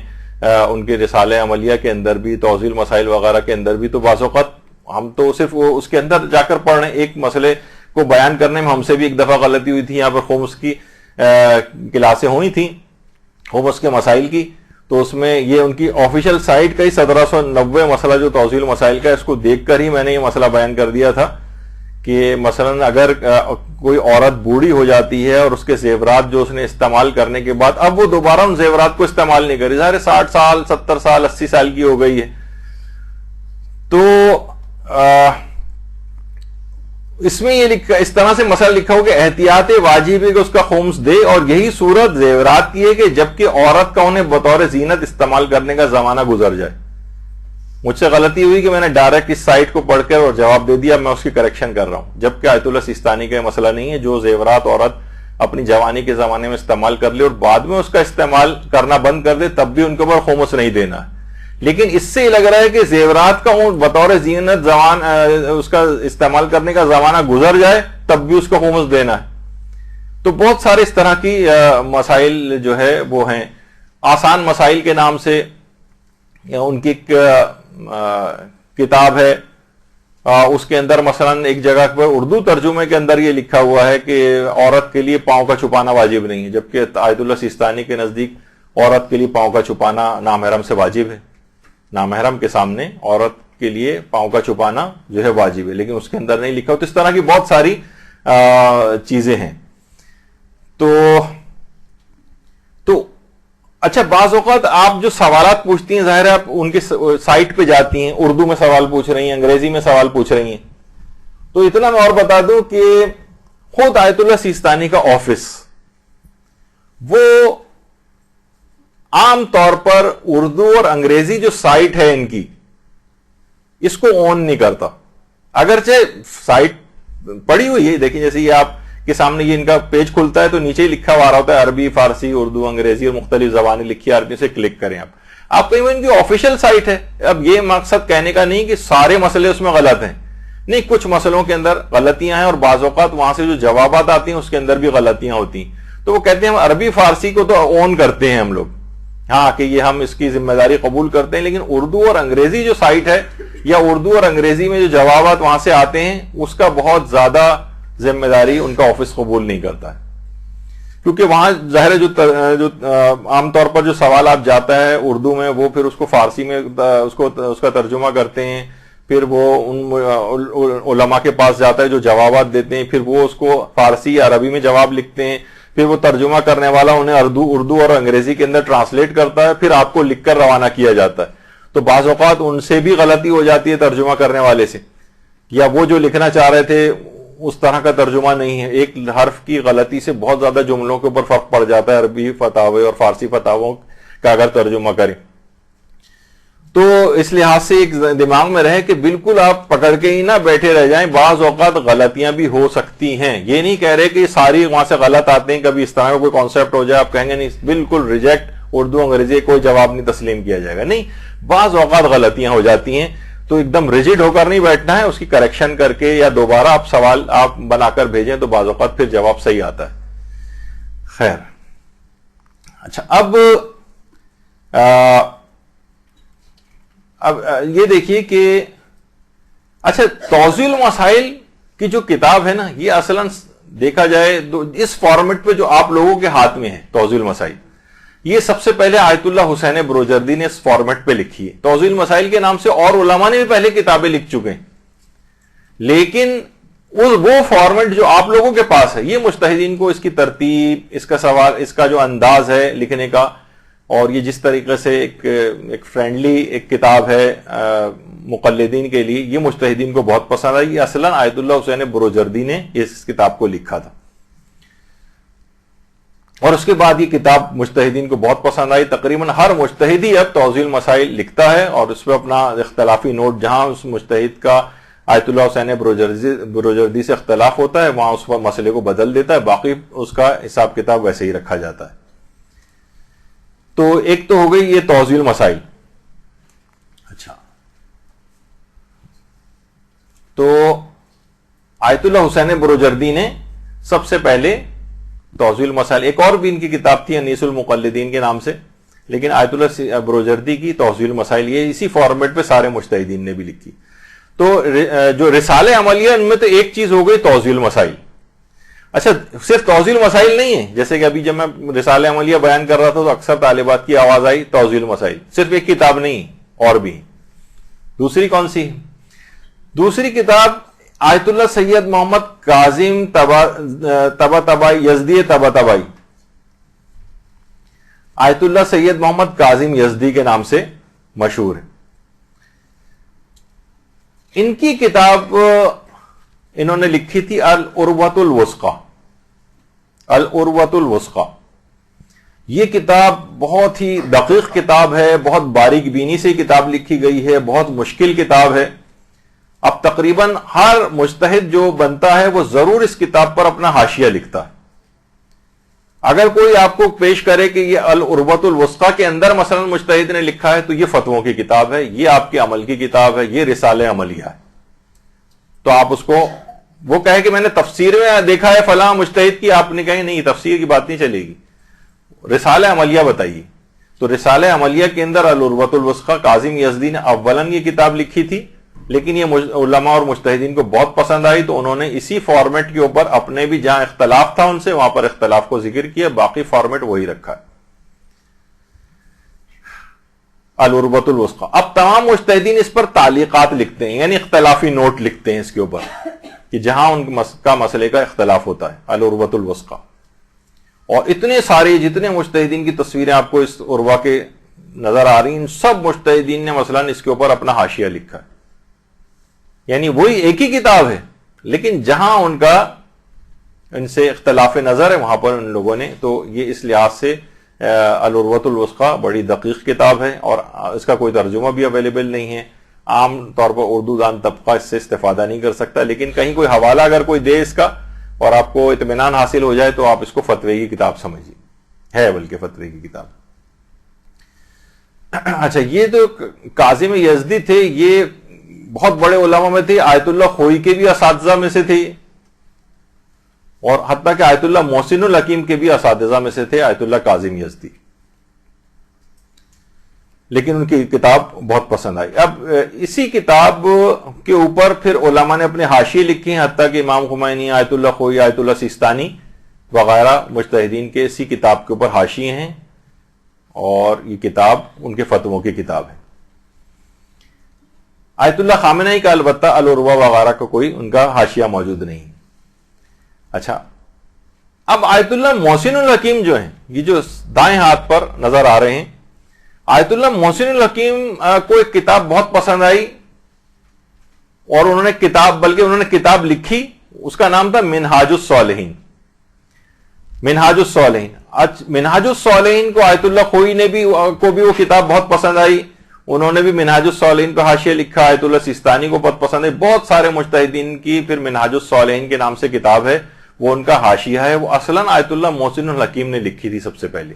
ان کے رسالہ عملیہ کے اندر بھی، توضیح المسائل وغیرہ کے اندر بھی. تو بعض اوقات ہم تو صرف اس کے اندر جا کر پڑھ رہے ہیں. ایک مسئلے کو بیان کرنے میں ہم سے بھی ایک دفعہ غلطی ہوئی تھی، یہاں پر خمس کی کلاسیں ہوئی تھیں خمس کے مسائل کی، تو اس میں یہ ان کی آفیشیل سائٹ کا ہی 1790 مسئلہ جو توضیح المسائل کا ہے، اس کو دیکھ کر ہی میں نے یہ مسئلہ بیان کر دیا تھا کہ مثلا اگر کوئی عورت بوڑھی ہو جاتی ہے اور اس کے زیورات جو اس نے استعمال کرنے کے بعد اب وہ دوبارہ ان زیورات کو استعمال نہیں کری، ظاہر 60 سال 70 سال 80 سال کی ہو گئی ہے، تو اس میں یہ لکھا، اس طرح سے مسئلہ لکھا ہو کہ احتیاط واجب ہے کہ اس کا خمس دے، اور یہی صورت زیورات کی ہے کہ جبکہ عورت کا انہیں بطور زینت استعمال کرنے کا زمانہ گزر جائے. مجھ سے غلطی ہوئی کہ میں نے ڈائریکٹ اس سائٹ کو پڑھ کر اور جواب دے دیا، میں اس کی کریکشن کر رہا ہوں، جبکہ آیت اللہ سیستانی کا یہ مسئلہ نہیں ہے. جو زیورات عورت اپنی جوانی کے زمانے میں استعمال کر لے اور بعد میں اس کا استعمال کرنا بند کر دے، تب بھی ان کے اوپر خمس نہیں دینا ہے. لیکن اس سے لگ رہا ہے کہ زیورات کا بطور زینت اس کا استعمال کرنے کا زمانہ گزر جائے تب بھی اس کو خمس دینا ہے. تو بہت سارے اس طرح کی مسائل جو ہے وہ ہیں. آسان مسائل کے نام سے ان کی ایک کتاب ہے، اس کے اندر مثلا ایک جگہ پر اردو ترجمے کے اندر یہ لکھا ہوا ہے کہ عورت کے لیے پاؤں کا چھپانا واجب نہیں ہے، جبکہ آیت اللہ سیستانی کے نزدیک عورت کے لیے پاؤں کا چھپانا نامحرم سے واجب ہے. نامحرم کے سامنے عورت کے لیے پاؤں کا چھپانا جو ہے واجب ہے، لیکن اس کے اندر نہیں لکھا. تو اس طرح کی بہت ساری چیزیں ہیں. تو اچھا، بعض اوقات آپ جو سوالات پوچھتی ہیں، ظاہر ہے آپ ان کی سائٹ پہ جاتی ہیں، اردو میں سوال پوچھ رہی ہیں، انگریزی میں سوال پوچھ رہی ہیں. تو اتنا میں اور بتا دوں کہ خود آیت اللہ سیستانی کا آفس وہ عام طور پر اردو اور انگریزی جو سائٹ ہے ان کی، اس کو اون نہیں کرتا. اگرچہ سائٹ پڑی ہوئی ہے، دیکھیں جیسے یہ آپ کے سامنے یہ ان کا پیج کھلتا ہے تو نیچے ہی لکھا ہوا ہوتا ہے عربی، فارسی، اردو، انگریزی اور مختلف زبانیں لکھی عربی سے کلک کریں. آپ کہیں ان کی آفیشیل سائٹ ہے. اب یہ مقصد کہنے کا نہیں کہ سارے مسئلے اس میں غلط ہیں، نہیں، کچھ مسئلوں کے اندر غلطیاں ہیں اور بعض اوقات وہاں سے جو جوابات آتی ہیں اس کے اندر بھی غلطیاں ہوتی ہیں. تو وہ کہتے ہیں ہم عربی فارسی کو تو اون کرتے ہیں ہم لوگ، ہاں کہ یہ ہم اس کی ذمہ داری قبول کرتے ہیں، لیکن اردو اور انگریزی جو سائٹ ہے یا اردو اور انگریزی میں جو جوابات وہاں سے آتے ہیں اس کا بہت زیادہ ذمہ داری ان کا آفس قبول نہیں کرتا ہے. کیونکہ وہاں ظاہر ہے جو عام طور پر جو سوال آپ جاتا ہے اردو میں، وہ پھر اس کو فارسی میں اس کا ترجمہ کرتے ہیں، پھر وہ ان علماء کے پاس جاتا ہے جو جوابات دیتے ہیں، پھر وہ اس کو فارسی یا عربی میں جواب لکھتے ہیں، پھر وہ ترجمہ کرنے والا انہیں اردو اور انگریزی کے اندر ٹرانسلیٹ کرتا ہے، پھر آپ کو لکھ کر روانہ کیا جاتا ہے. تو بعض اوقات ان سے بھی غلطی ہو جاتی ہے ترجمہ کرنے والے سے، یا وہ جو لکھنا چاہ رہے تھے اس طرح کا ترجمہ نہیں ہے. ایک حرف کی غلطی سے بہت زیادہ جملوں کے اوپر فرق پڑ جاتا ہے عربی فتاوے اور فارسی فتاووں کا اگر ترجمہ کریں. تو اس لحاظ سے ایک دماغ میں رہے کہ بالکل آپ پکڑ کے ہی نہ بیٹھے رہ جائیں، بعض اوقات غلطیاں بھی ہو سکتی ہیں. یہ نہیں کہہ رہے کہ ساری وہاں سے غلط آتے ہیں، کبھی اس طرح کا کوئی کانسیپٹ ہو جائے آپ کہیں گے نہیں بالکل ریجیکٹ، اردو انگریزی کوئی جواب نہیں تسلیم کیا جائے گا. نہیں، بعض اوقات غلطیاں ہو جاتی ہیں تو ایک دم ریجڈ ہو کر نہیں بیٹھنا ہے، اس کی کریکشن کر کے یا دوبارہ آپ سوال آپ بنا کر بھیجیں تو بعض اوقات پھر جواب صحیح آتا ہے. خیر، اچھا، اب یہ دیکھیے کہ اچھا توضیح المسائل کی جو کتاب ہے نا، یہ اصلاً دیکھا جائے اس فارمیٹ پہ جو آپ لوگوں کے ہاتھ میں ہے توضیح المسائل، یہ سب سے پہلے آیت اللہ حسین بروجردی نے اس فارمیٹ پہ لکھی ہے. توضیح المسائل کے نام سے اور علماء نے بھی پہلے کتابیں لکھ چکے ہیں، لیکن وہ فارمیٹ جو آپ لوگوں کے پاس ہے، یہ مجتہدین کو اس کی ترتیب، اس کا سوال، اس کا جو انداز ہے لکھنے کا، اور یہ جس طریقے سے ایک فرینڈلی ایک کتاب ہے مقلدین کے لیے، یہ مجتہدین کو بہت پسند آئی. یہ اصلاً آیت اللہ حسین بروجردی نے اس کتاب کو لکھا تھا، اور اس کے بعد یہ کتاب مجتہدین کو بہت پسند آئی. تقریباً ہر مجتہدی اب توضیح المسائل لکھتا ہے اور اس پہ اپنا اختلافی نوٹ، جہاں اس مجتہد کا آیت اللہ حسین بروجردی سے اختلاف ہوتا ہے وہاں اس مسئلے کو بدل دیتا ہے, باقی اس کا حساب کتاب ویسے ہی رکھا جاتا ہے. تو ایک تو ہو گئی یہ توضیح المسائل. اچھا, تو آیت اللہ حسین بروجردی نے سب سے پہلے توضیح المسائل, ایک اور بھی ان کی کتاب تھی انیس المقلدین کے نام سے, لیکن آیت اللہ بروجردی کی توضیح المسائل یہ اسی فارمیٹ پہ سارے مجتہدین نے بھی لکھی. تو جو رسالے عملیہ ان میں تو ایک چیز ہو گئی توضیح المسائل. اچھا, صرف توضیح المسائل نہیں ہے, جیسے کہ ابھی جب میں رسالہ عملیہ بیان کر رہا تھا تو اکثر طالبات کی آواز آئی توضیح المسائل, صرف ایک کتاب نہیں اور بھی. دوسری کون سی؟ دوسری کتاب آیت اللہ سید محمد کاظم طباطبائی یزدی طباطبائی, آیت اللہ سید محمد کاظم یزدی کے نام سے مشہور ہے. ان کی کتاب انہوں نے لکھی تھی العروۃ الوثقی. العروۃ الوثقی یہ کتاب بہت ہی دقیق کتاب ہے, بہت باریک بینی سے کتاب لکھی گئی ہے, بہت مشکل کتاب ہے. اب تقریباً ہر مجتہد جو بنتا ہے وہ ضرور اس کتاب پر اپنا حاشیہ لکھتا ہے. اگر کوئی آپ کو پیش کرے کہ یہ العروۃ الوثقی کے اندر مثلا مجتہد نے لکھا ہے تو یہ فتووں کی کتاب ہے, یہ آپ کے عمل کی کتاب ہے, یہ رسالہ عملیہ ہے, تو آپ اس کو وہ کہے کہ میں نے تفسیر میں دیکھا ہے فلاں مجتہد کی, آپ نے کہیں نہیں تفسیر کی بات نہیں چلے گی, رسالہ عملیہ بتائیے. تو رسالہ عملیہ کے اندر العروۃ الوثقی کاظم یزدی نے اولاً یہ کتاب لکھی تھی, لیکن یہ علماء اور مجتہدین کو بہت پسند آئی تو انہوں نے اسی فارمیٹ کے اوپر اپنے بھی جہاں اختلاف تھا ان سے وہاں پر اختلاف کو ذکر کیا, باقی فارمیٹ وہی رکھا ہے العروۃ الوثقی. اب تمام مجتہدین اس پر تعلیقات لکھتے ہیں, یعنی اختلافی نوٹ لکھتے ہیں اس کے اوپر کہ جہاں ان کا مسئلے کا اختلاف ہوتا ہے العروۃ الوثقی. اور اتنے سارے جتنے مجتہدین کی تصویریں آپ کو اس عروہ کے نظر آ رہی ہیں, سب مجتہدین نے مثلا اس کے اوپر اپنا حاشیہ لکھا ہے. یعنی وہی ایک ہی کتاب ہے, لیکن جہاں ان کا ان سے اختلاف نظر ہے وہاں پر ان لوگوں نے, تو یہ اس لحاظ سے العروۃ الوثقی بڑی دقیق کتاب ہے اور اس کا کوئی ترجمہ بھی اویلیبل نہیں ہے. عام طور پر اردو دان طبقہ اس سے استفادہ نہیں کر سکتا, لیکن کہیں کوئی حوالہ اگر کوئی دے اس کا اور آپ کو اطمینان حاصل ہو جائے تو آپ اس کو فتوے کی کتاب سمجھیے, ہے بلکہ فتوے کی کتاب. اچھا, یہ تو کاظم یزدی تھے, یہ بہت بڑے علماء میں تھے, آیت اللہ خوئی کے بھی اساتذہ میں سے تھے, اور حتیٰ کہ آیت اللہ محسن الحکیم کے بھی اساتذہ میں سے تھے آیت اللہ کاظم یزدی, لیکن ان کی کتاب بہت پسند آئی. اب اسی کتاب کے اوپر پھر علماء نے اپنے حاشیے لکھے ہیں, حتیٰ کہ امام خمینی, آیت اللہ خوئی, آیت اللہ سیستانی وغیرہ مجتہدین کے اسی کتاب کے اوپر حاشیے ہیں, اور یہ کتاب ان کے فتووں کی کتاب ہے. آیت اللہ خامنئی کا البتہ العروہ وغیرہ کا کوئی ان کا حاشیہ موجود نہیں. اچھا, اب آیت اللہ محسن الحکیم جو ہیں, یہ جو دائیں ہاتھ پر نظر آ رہے ہیں, آیت اللہ محسن الحکیم کو ایک کتاب بہت پسند آئی اور انہوں نے کتاب لکھی, اس کا نام تھا منہاج الصالحین. منہاج الصالحین, منہاج الصالحین کو آیت اللہ خوئی کو بھی وہ کتاب بہت پسند آئی, انہوں نے بھی منہاج الصالحین پہ حاشیہ لکھا. آیت اللہ سیستانی کو بہت پسند ہے. بہت سارے مجتہدین کی پھر منہاج الصالحین کے نام سے کتاب ہے, وہ ان کا حاشیہ ہے. وہ اصلاً آیت اللہ محسن الحکیم نے لکھی تھی سب سے پہلے,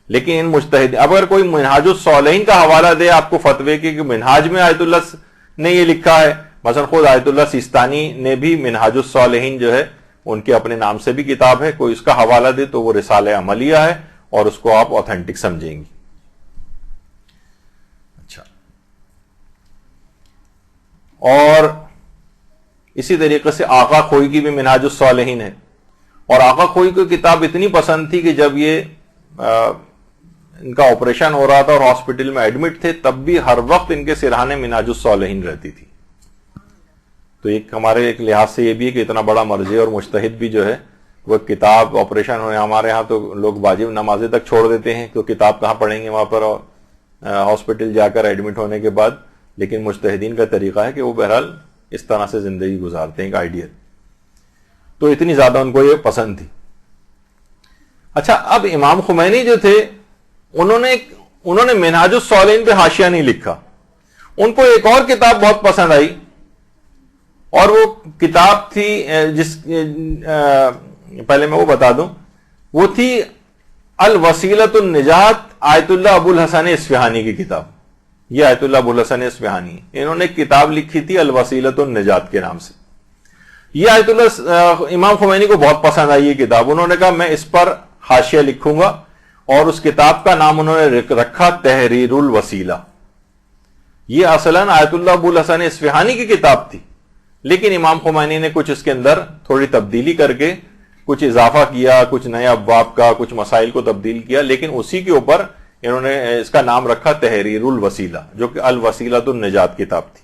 لیکن ان مجتہد اگر کوئی منہاج الصالحین کا حوالہ دے آپ کو فتوے کے کہ منہاج میں آیت اللہ نے یہ لکھا ہے, مثلا خود آیت اللہ سیستانی نے بھی منہاج الصالحین جو ہے ان کے اپنے نام سے بھی کتاب ہے, کوئی اس کا حوالہ دے تو وہ رسالہ عملیہ ہے اور اس کو آپ اوتھینٹک سمجھیں گی. اچھا, اور اسی طریقے سے آقا خوئی کی بھی منہاج الصالحین ہے, اور آقا خوئی کو کتاب اتنی پسند تھی کہ جب یہ ان کا آپریشن ہو رہا تھا اور ہاسپٹل میں ایڈمٹ تھے تب بھی ہر وقت ان کے سرہانے منہاج الصالحین رہتی تھی. تو ایک ہمارے ایک لحاظ سے یہ بھی ہے کہ اتنا بڑا مرجع اور مجتہد بھی جو ہے وہ کتاب آپریشن ہونے, ہمارے ہاں تو لوگ واجب نمازیں تک چھوڑ دیتے ہیں, تو کتاب کہاں پڑھیں گے وہاں پر ہاسپٹل جا کر ایڈمٹ ہونے کے بعد. لیکن مجتہدین کا طریقہ ہے کہ وہ بہرحال اس طرح سے زندگی گزارتے ہیں, ایک آئیڈیل. تو اتنی زیادہ ان کو یہ پسند تھی. اچھا, اب امام خمینی جو تھے انہوں نے منہاج الصالحین پہ حاشیہ نہیں لکھا, ان کو ایک اور کتاب بہت پسند آئی اور وہ کتاب تھی جس پہلے میں وہ بتا دوں، وہ تھی الوسیلۃ النجات، آیت اللہ ابو الحسن اصفہانی کی کتاب. یہ آیت اللہ ابو الحسن اصفہانی، انہوں نے کتاب لکھی تھی الوسیلۃ النجات کے نام سے. یہ آیت اللہ امام خمینی کو بہت پسند آئی یہ کتاب. انہوں نے کہا میں اس پر حاشیہ لکھوں گا، اور اس کتاب کا نام انہوں نے رکھا تحریر الوسیلہ. یہ اصلاً آیت اللہ ابو الحسن اصفہانی کی کتاب تھی، لیکن امام خمینی نے کچھ اس کے اندر تھوڑی تبدیلی کر کے کچھ اضافہ کیا، کچھ نئے ابواب کا، کچھ مسائل کو تبدیل کیا، لیکن اسی کے اوپر انہوں نے اس کا نام رکھا تحریر الوسیلہ، جو کہ الوسیلۃ النجات کتاب تھی.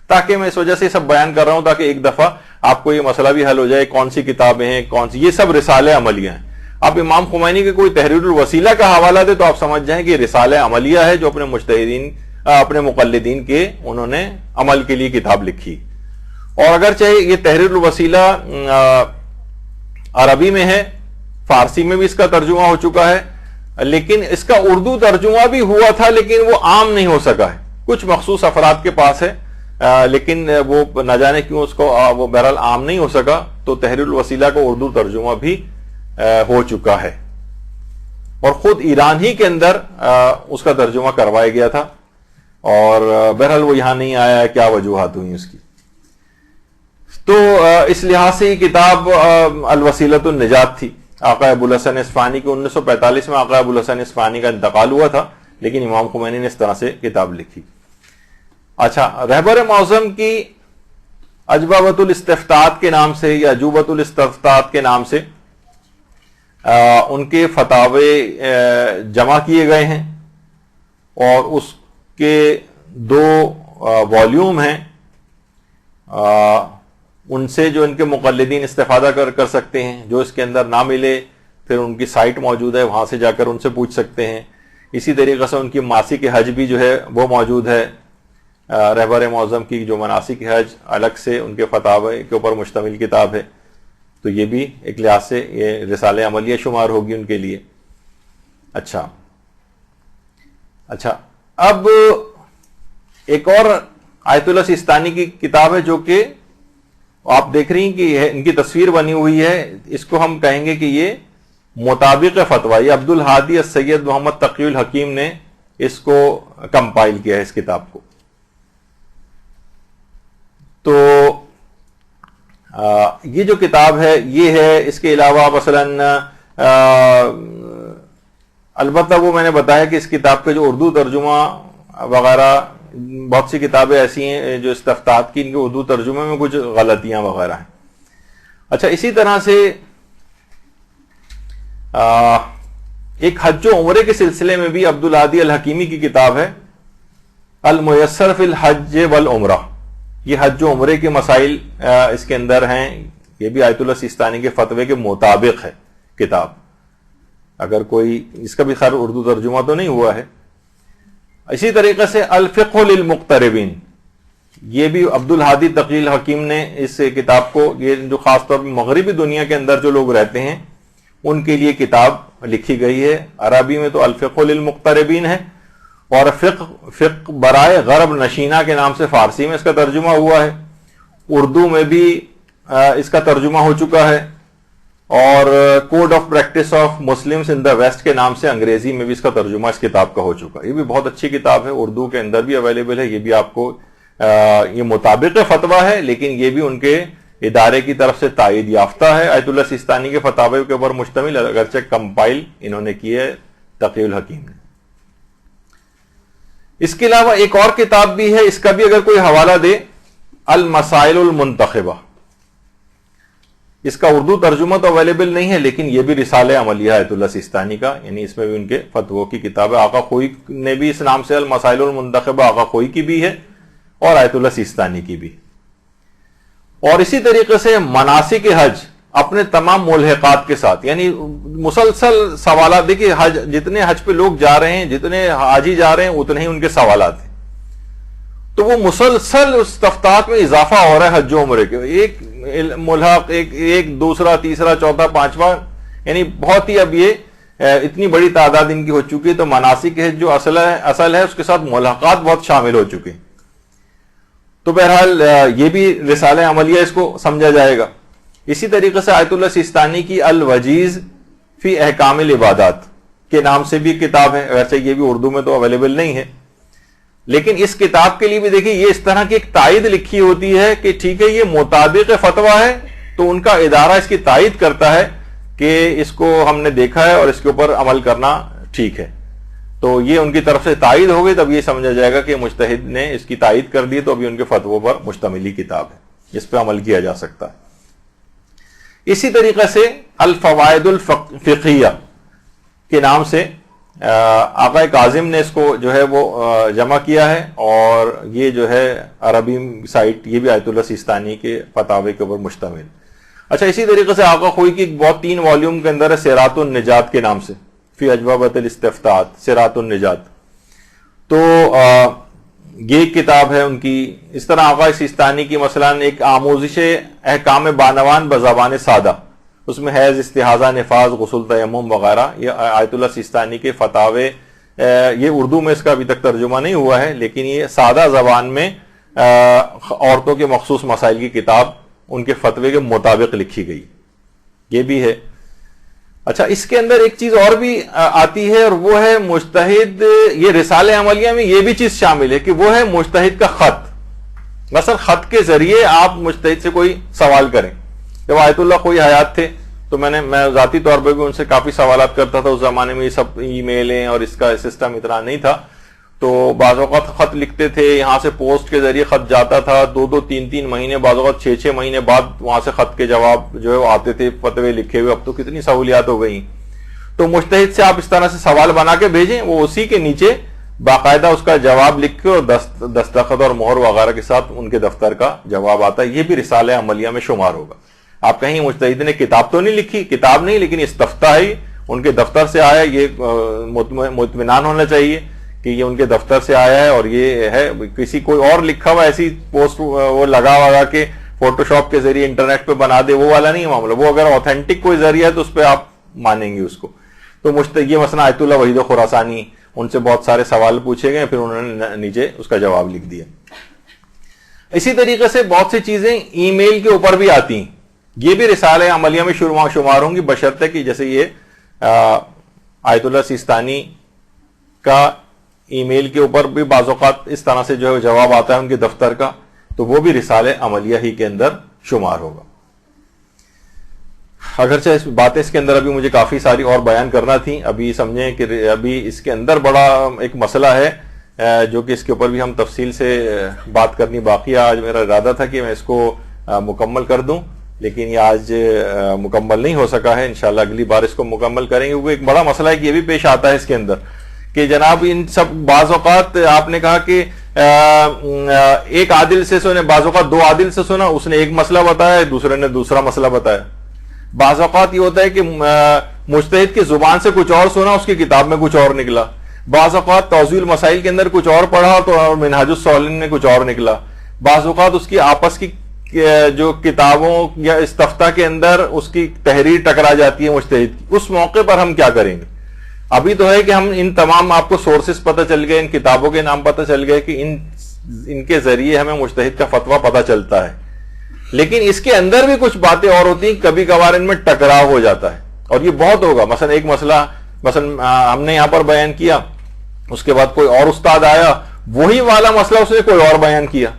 تاکہ میں اس وجہ سے سب بیان کر رہا ہوں تاکہ ایک دفعہ آپ کو یہ مسئلہ بھی حل ہو جائے کون سی کتابیں ہیں، کون سی، یہ سب رسالے عملیہ ہیں. اب امام خمینی کے کوئی تحریر الوسیلہ کا حوالہ دے تو آپ سمجھ جائیں کہ رسالہ عملیہ ہے جو اپنے مجتہدین، اپنے مقلدین کے انہوں نے عمل کے لیے کتاب لکھی. اور اگرچہ یہ تحریر الوسیلہ عربی میں ہے، فارسی میں بھی اس کا ترجمہ ہو چکا ہے، لیکن اس کا اردو ترجمہ بھی ہوا تھا لیکن وہ عام نہیں ہو سکا ہے. کچھ مخصوص افراد کے پاس ہے، لیکن وہ نہ جانے کیوں اس کو وہ بہرحال عام نہیں ہو سکا. تو تحریر الوسیلہ کا اردو ترجمہ بھی ہو چکا ہے، اور خود ایران ہی کے اندر اس کا ترجمہ کروایا گیا تھا، اور بہرحال وہ یہاں نہیں آیا ہے. کیا وجوہات ہوئی اس کی؟ تو اس لحاظ سے یہ کتاب الوسیلۃ النجات تھی. آقا ابو الحسن اصفہانی کے 1945 میں آقا ابو الحسن اصفہانی کا انتقال ہوا تھا، لیکن امام خمینی نے اس طرح سے کتاب لکھی. اچھا، رہبر معظم کی اجوبۃ الاستفتاءات کے نام سے یا اجوبۃ الاستفتاءات کے نام سے ان کے فتاوے جمع کیے گئے ہیں، اور اس کے 2 والیوم ہیں. ان سے جو ان کے مقلدین استفادہ کر سکتے ہیں. جو اس کے اندر نہ ملے پھر ان کی سائٹ موجود ہے، وہاں سے جا کر ان سے پوچھ سکتے ہیں. اسی طریقے سے ان کی ماسک حج بھی جو ہے وہ موجود ہے. رہبر معظم کی جو مناسک حج الگ سے ان کے فتاوے کے اوپر مشتمل کتاب ہے، تو یہ بھی ایک لحاظ سے یہ رسالہ عملیہ شمار ہوگی ان کے لیے. اچھا، اب ایک اور آیت اللہ سیستانی کی کتاب ہے جو کہ آپ دیکھ رہی ہیں کہ ان کی تصویر بنی ہوئی ہے. اس کو ہم کہیں گے کہ یہ مطابق فتویٰ، یہ عبد الہادی السید محمد تقی الحکیم نے اس کو کمپائل کیا ہے اس کتاب کو. تو یہ جو کتاب ہے یہ ہے. اس کے علاوہ مثلاً البتہ وہ میں نے بتایا کہ اس کتاب کے جو اردو ترجمہ وغیرہ بہت سی کتابیں ایسی ہیں جو استفتاءات کی، ان کے اردو ترجمے میں کچھ غلطیاں وغیرہ ہیں. اچھا، اسی طرح سے ایک حج و عمرے کے سلسلے میں بھی عبد الہادی الحکیمی کی کتاب ہے المیسر فی الحج والعمرہ. یہ حج و عمرے کے مسائل اس کے اندر ہیں. یہ بھی آیت اللہ سیستانی کے فتوے کے مطابق ہے کتاب. اگر کوئی اس کا بھی خیر اردو ترجمہ تو نہیں ہوا ہے. اسی طریقے سے الفقہ للمقتربین، یہ بھی عبد الہادی تقی الحکیم نے اس کتاب کو، یہ جو خاص طور پر مغربی دنیا کے اندر جو لوگ رہتے ہیں ان کے لیے کتاب لکھی گئی ہے. عربی میں تو الفقہ للمقتربین ہے، اور فقہ برائے غرب نشینہ کے نام سے فارسی میں اس کا ترجمہ ہوا ہے. اردو میں بھی اس کا ترجمہ ہو چکا ہے، اور code of practice of Muslims in the West کے نام سے انگریزی میں بھی اس کا ترجمہ اس کتاب کا ہو چکا ہے. یہ بھی بہت اچھی کتاب ہے، اردو کے اندر بھی اویلیبل ہے. یہ بھی آپ کو یہ مطابق فتویٰ ہے، لیکن یہ بھی ان کے ادارے کی طرف سے تائید یافتہ ہے. آیت اللہ سیستانی کے فتاوے کے اوپر مشتمل، اگرچہ کمپائل انہوں نے کی ہے تقی الحکیم نے. اس کے علاوہ ایک اور کتاب بھی ہے، اس کا بھی اگر کوئی حوالہ دے، المسائل المنتخبہ. اس کا اردو ترجمہ تو اویلیبل نہیں ہے، لیکن یہ بھی رسالہ عملیہ آیت اللہ سیستانی کا، یعنی اس میں بھی ان کے فتووں کی کتاب ہے. آقا خوئی نے بھی اس نام سے المسائل المنتخبہ، آقا خوئی کی بھی ہے اور آیت اللہ سیستانی کی بھی. اور اسی طریقے سے مناسک حج اپنے تمام ملحقات کے ساتھ، یعنی مسلسل سوالات. دیکھیے حج، جتنے حج پہ لوگ جا رہے ہیں، جتنے حاجی جا رہے ہیں، اتنے ہی ان کے سوالات ہیں. تو وہ مسلسل اس استفتاءات میں اضافہ ہو رہا ہے حج و عمرے کے. ایک ملحق، ایک دوسرا، تیسرا، چوتھا، پانچواں، یعنی بہت ہی اب یہ اتنی بڑی تعداد ان کی ہو چکی ہے. تو مناسک حج جو اصل ہے اس کے ساتھ ملحقات بہت شامل ہو چکے ہیں. تو بہرحال یہ بھی رسالہ عملیہ اس کو سمجھا جائے گا. اسی طریقے سے آیت اللہ سیستانی کی الوجیز فی احکام العبادات کے نام سے بھی کتاب ہے، ویسے یہ بھی اردو میں تو اویلیبل نہیں ہے، لیکن اس کتاب کے لیے بھی دیکھیں یہ اس طرح کی ایک تائید لکھی ہوتی ہے کہ ٹھیک ہے یہ مطابق فتویٰ ہے، تو ان کا ادارہ اس کی تائید کرتا ہے کہ اس کو ہم نے دیکھا ہے اور اس کے اوپر عمل کرنا ٹھیک ہے. تو یہ ان کی طرف سے تائید ہو گئی، تب یہ سمجھا جائے گا کہ مجتہد نے اس کی تائید کر دی، تو ابھی ان کے فتووں پر مشتمل کتاب ہے، اس پہ عمل کیا جا سکتا ہے. اسی طریقے سے الفوائد الفقہیہ کے نام سے آقا کاظم نے اس کو جو ہے وہ جمع کیا ہے، اور یہ جو ہے عربی سائٹ یہ بھی آیت اللہ سیستانی کے فتاوے کے اوپر مشتمل. اچھا، اسی طریقے سے آقا خوئی کی ایک بہت 3 والیوم کے اندر ہے سیرات النجات کے نام سے، فی اجوبۃ الاستفتاءات، سیرات النجات. تو یہ کتاب ہے ان کی. اس طرح آقا سیستانی کی مثلا ایک آموزش احکام بانوان بزبان سادہ، اس میں حیض، استحاضہ، نفاس، غسل، تیمم وغیرہ، یہ آیت اللہ سیستانی کے فتاوے. یہ اردو میں اس کا ابھی تک ترجمہ نہیں ہوا ہے، لیکن یہ سادہ زبان میں عورتوں کے مخصوص مسائل کی کتاب ان کے فتوے کے مطابق لکھی گئی، یہ بھی ہے. اچھا، اس کے اندر ایک چیز اور بھی آتی ہے، اور وہ ہے مجتہد. یہ رسالہ عملیہ میں یہ بھی چیز شامل ہے کہ وہ ہے مجتہد کا خط. مثلا خط کے ذریعے آپ مجتہد سے کوئی سوال کریں. جب آیت اللہ کوئی حیات تھے تو میں ذاتی طور پہ بھی ان سے کافی سوالات کرتا تھا. اس زمانے میں یہ سب ای میلیں اور اس کا سسٹم اتنا نہیں تھا، تو بعض اوقات خط لکھتے تھے، یہاں سے پوسٹ کے ذریعے خط جاتا تھا، 2 3 مہینے، بعض اوقات 6 مہینے بعد وہاں سے خط کے جواب جو ہے وہ آتے تھے فتوے لکھے ہوئے. اب تو کتنی سہولیات ہو گئی. تو مجتہد سے آپ اس طرح سے سوال بنا کے بھیجیں، وہ اسی کے نیچے باقاعدہ اس کا جواب لکھ کے اور دستخط اور مہر وغیرہ کے ساتھ ان کے دفتر کا جواب آتا ہے. یہ بھی رسالہ عملیہ میں شمار ہوگا. آپ کہیں مجتہد نے کتاب تو نہیں لکھی، کتاب نہیں، لیکن استفتاء ہی ان کے دفتر سے آیا، یہ مطمئنان ہونا چاہیے کہ یہ ان کے دفتر سے آیا ہے. اور یہ ہے کسی کوئی اور لکھا ہوا ایسی پوسٹ وہ لگا کے فوٹو شاپ کے ذریعے انٹرنیٹ پہ بنا دے، وہ والا نہیں معاملہ. وہ اگر اوتھینٹک کوئی ذریعہ ہے تو اس پہ آپ مانیں گے اس کو. تو یہ مثلا آیت اللہ وحید خراسانی، ان سے بہت سارے سوال پوچھے گئے، پھر انہوں نے نیچے اس کا جواب لکھ دیا. اسی طریقے سے بہت سی چیزیں ای میل کے اوپر بھی آتی ہیں، یہ بھی رسالہ عملیہ میں شمار ہوں گی، بشرطے کہ جیسے یہ آیت اللہ سیستانی کا ای میل کے اوپر بھی بعض اوقات اس طرح سے جو ہے جواب آتا ہے ان کے دفتر کا، تو وہ بھی رسالہ عملیہ ہی کے اندر شمار ہوگا. اگرچہ اس باتیں اس کے اندر ابھی مجھے کافی ساری اور بیان کرنا تھی، ابھی سمجھیں کہ ابھی اس کے اندر بڑا ایک مسئلہ ہے جو کہ اس کے اوپر بھی ہم تفصیل سے بات کرنی باقی ہے. آج میرا ارادہ تھا کہ میں اس کو مکمل کر دوں، لیکن یہ آج مکمل نہیں ہو سکا ہے. انشاءاللہ اگلی بار اس کو مکمل کریں گے. وہ ایک بڑا مسئلہ ہے کہ یہ بھی پیش آتا ہے اس کے اندر کہ جناب ان سب بعض اوقات آپ نے کہا کہ ایک عادل سے سنے، بعض اوقات 2 عادل سے سنا، اس نے ایک مسئلہ بتایا، دوسرے نے دوسرا مسئلہ بتایا. بعض اوقات یہ ہوتا ہے کہ مجتہد کی زبان سے کچھ اور سنا، اس کی کتاب میں کچھ اور نکلا. بعض اوقات توضیح المسائل کے اندر کچھ اور پڑھا تو منہاج الصالحین میں کچھ اور نکلا. بعض اوقات اس کی آپس کی جو کتابوں یا استفتاء کے اندر اس کی تحریر ٹکرا جاتی ہے مجتہد کی. اس موقع پر ہم کیا کریں گے؟ ابھی تو ہے کہ ہم ان تمام آپ کو سورسز پتہ چل گئے، ان کتابوں کے نام پتہ چل گئے کہ ان کے ذریعے ہمیں مجتہد کا فتویٰ پتہ چلتا ہے، لیکن اس کے اندر بھی کچھ باتیں اور ہوتی ہیں، کبھی کبھار ان میں ٹکراؤ ہو جاتا ہے. اور یہ بہت ہوگا. مثلا ایک مسئلہ ہم نے یہاں پر بیان کیا، اس کے بعد کوئی اور استاد آیا، وہی والا مسئلہ اس نے کوئی اور بیان کیا.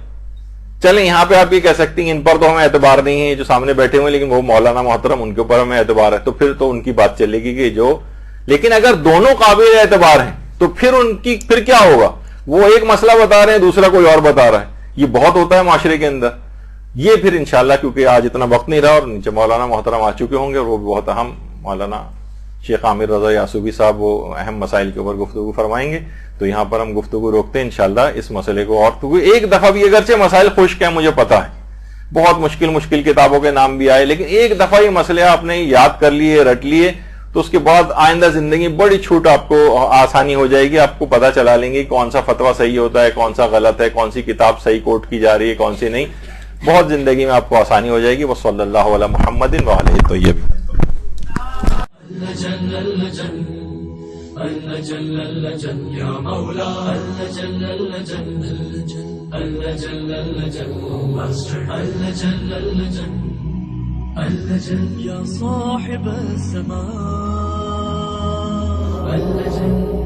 چلیں یہاں پہ آپ یہ کہہ سکتے ہیں ان پر تو ہمیں اعتبار نہیں ہے جو سامنے بیٹھے ہوئے، لیکن وہ مولانا محترم ان کے اوپر ہمیں اعتبار ہے، تو پھر تو ان کی بات چلے گی کہ جو. لیکن اگر دونوں قابل اعتبار ہیں تو پھر کیا ہوگا؟ وہ ایک مسئلہ بتا رہے ہیں، دوسرا کوئی اور بتا رہا ہے. یہ بہت ہوتا ہے معاشرے کے اندر. یہ پھر انشاءاللہ کیونکہ آج اتنا وقت نہیں رہا اور نیچے مولانا محترم آ چکے ہوں گے، اور وہ بھی بہت اہم مولانا شیخ عامر رضا یاسوبی صاحب وہ اہم مسائل کے اوپر گفتگو فرمائیں گے. تو یہاں پر ہم گفتگو روکتے ہیں انشاءاللہ اس مسئلے کو. اور کیونکہ ایک دفعہ بھی اگرچہ مسائل خشک ہیں مجھے پتا ہے، بہت مشکل کتابوں کے نام بھی آئے، لیکن ایک دفعہ یہ مسئلے آپ نے یاد کر لیے، رٹ لیے، تو اس کے بعد آئندہ زندگی بڑی چھوٹ آپ کو آسانی ہو جائے گی. آپ کو پتہ چلا لیں گے کون سا فتویٰ صحیح ہوتا ہے، کون سا غلط ہے، کون سی کتاب صحیح کوٹ کی جا رہی ہے، کون سی نہیں. بہت زندگی میں آپ کو آسانی ہو جائے گی. وصلی اللہ علی محمد وآلہ الطیبین.
جل یا مولا جل اللجل اللجل اللجل اللجل اللجل يا صاحب السماء اللجل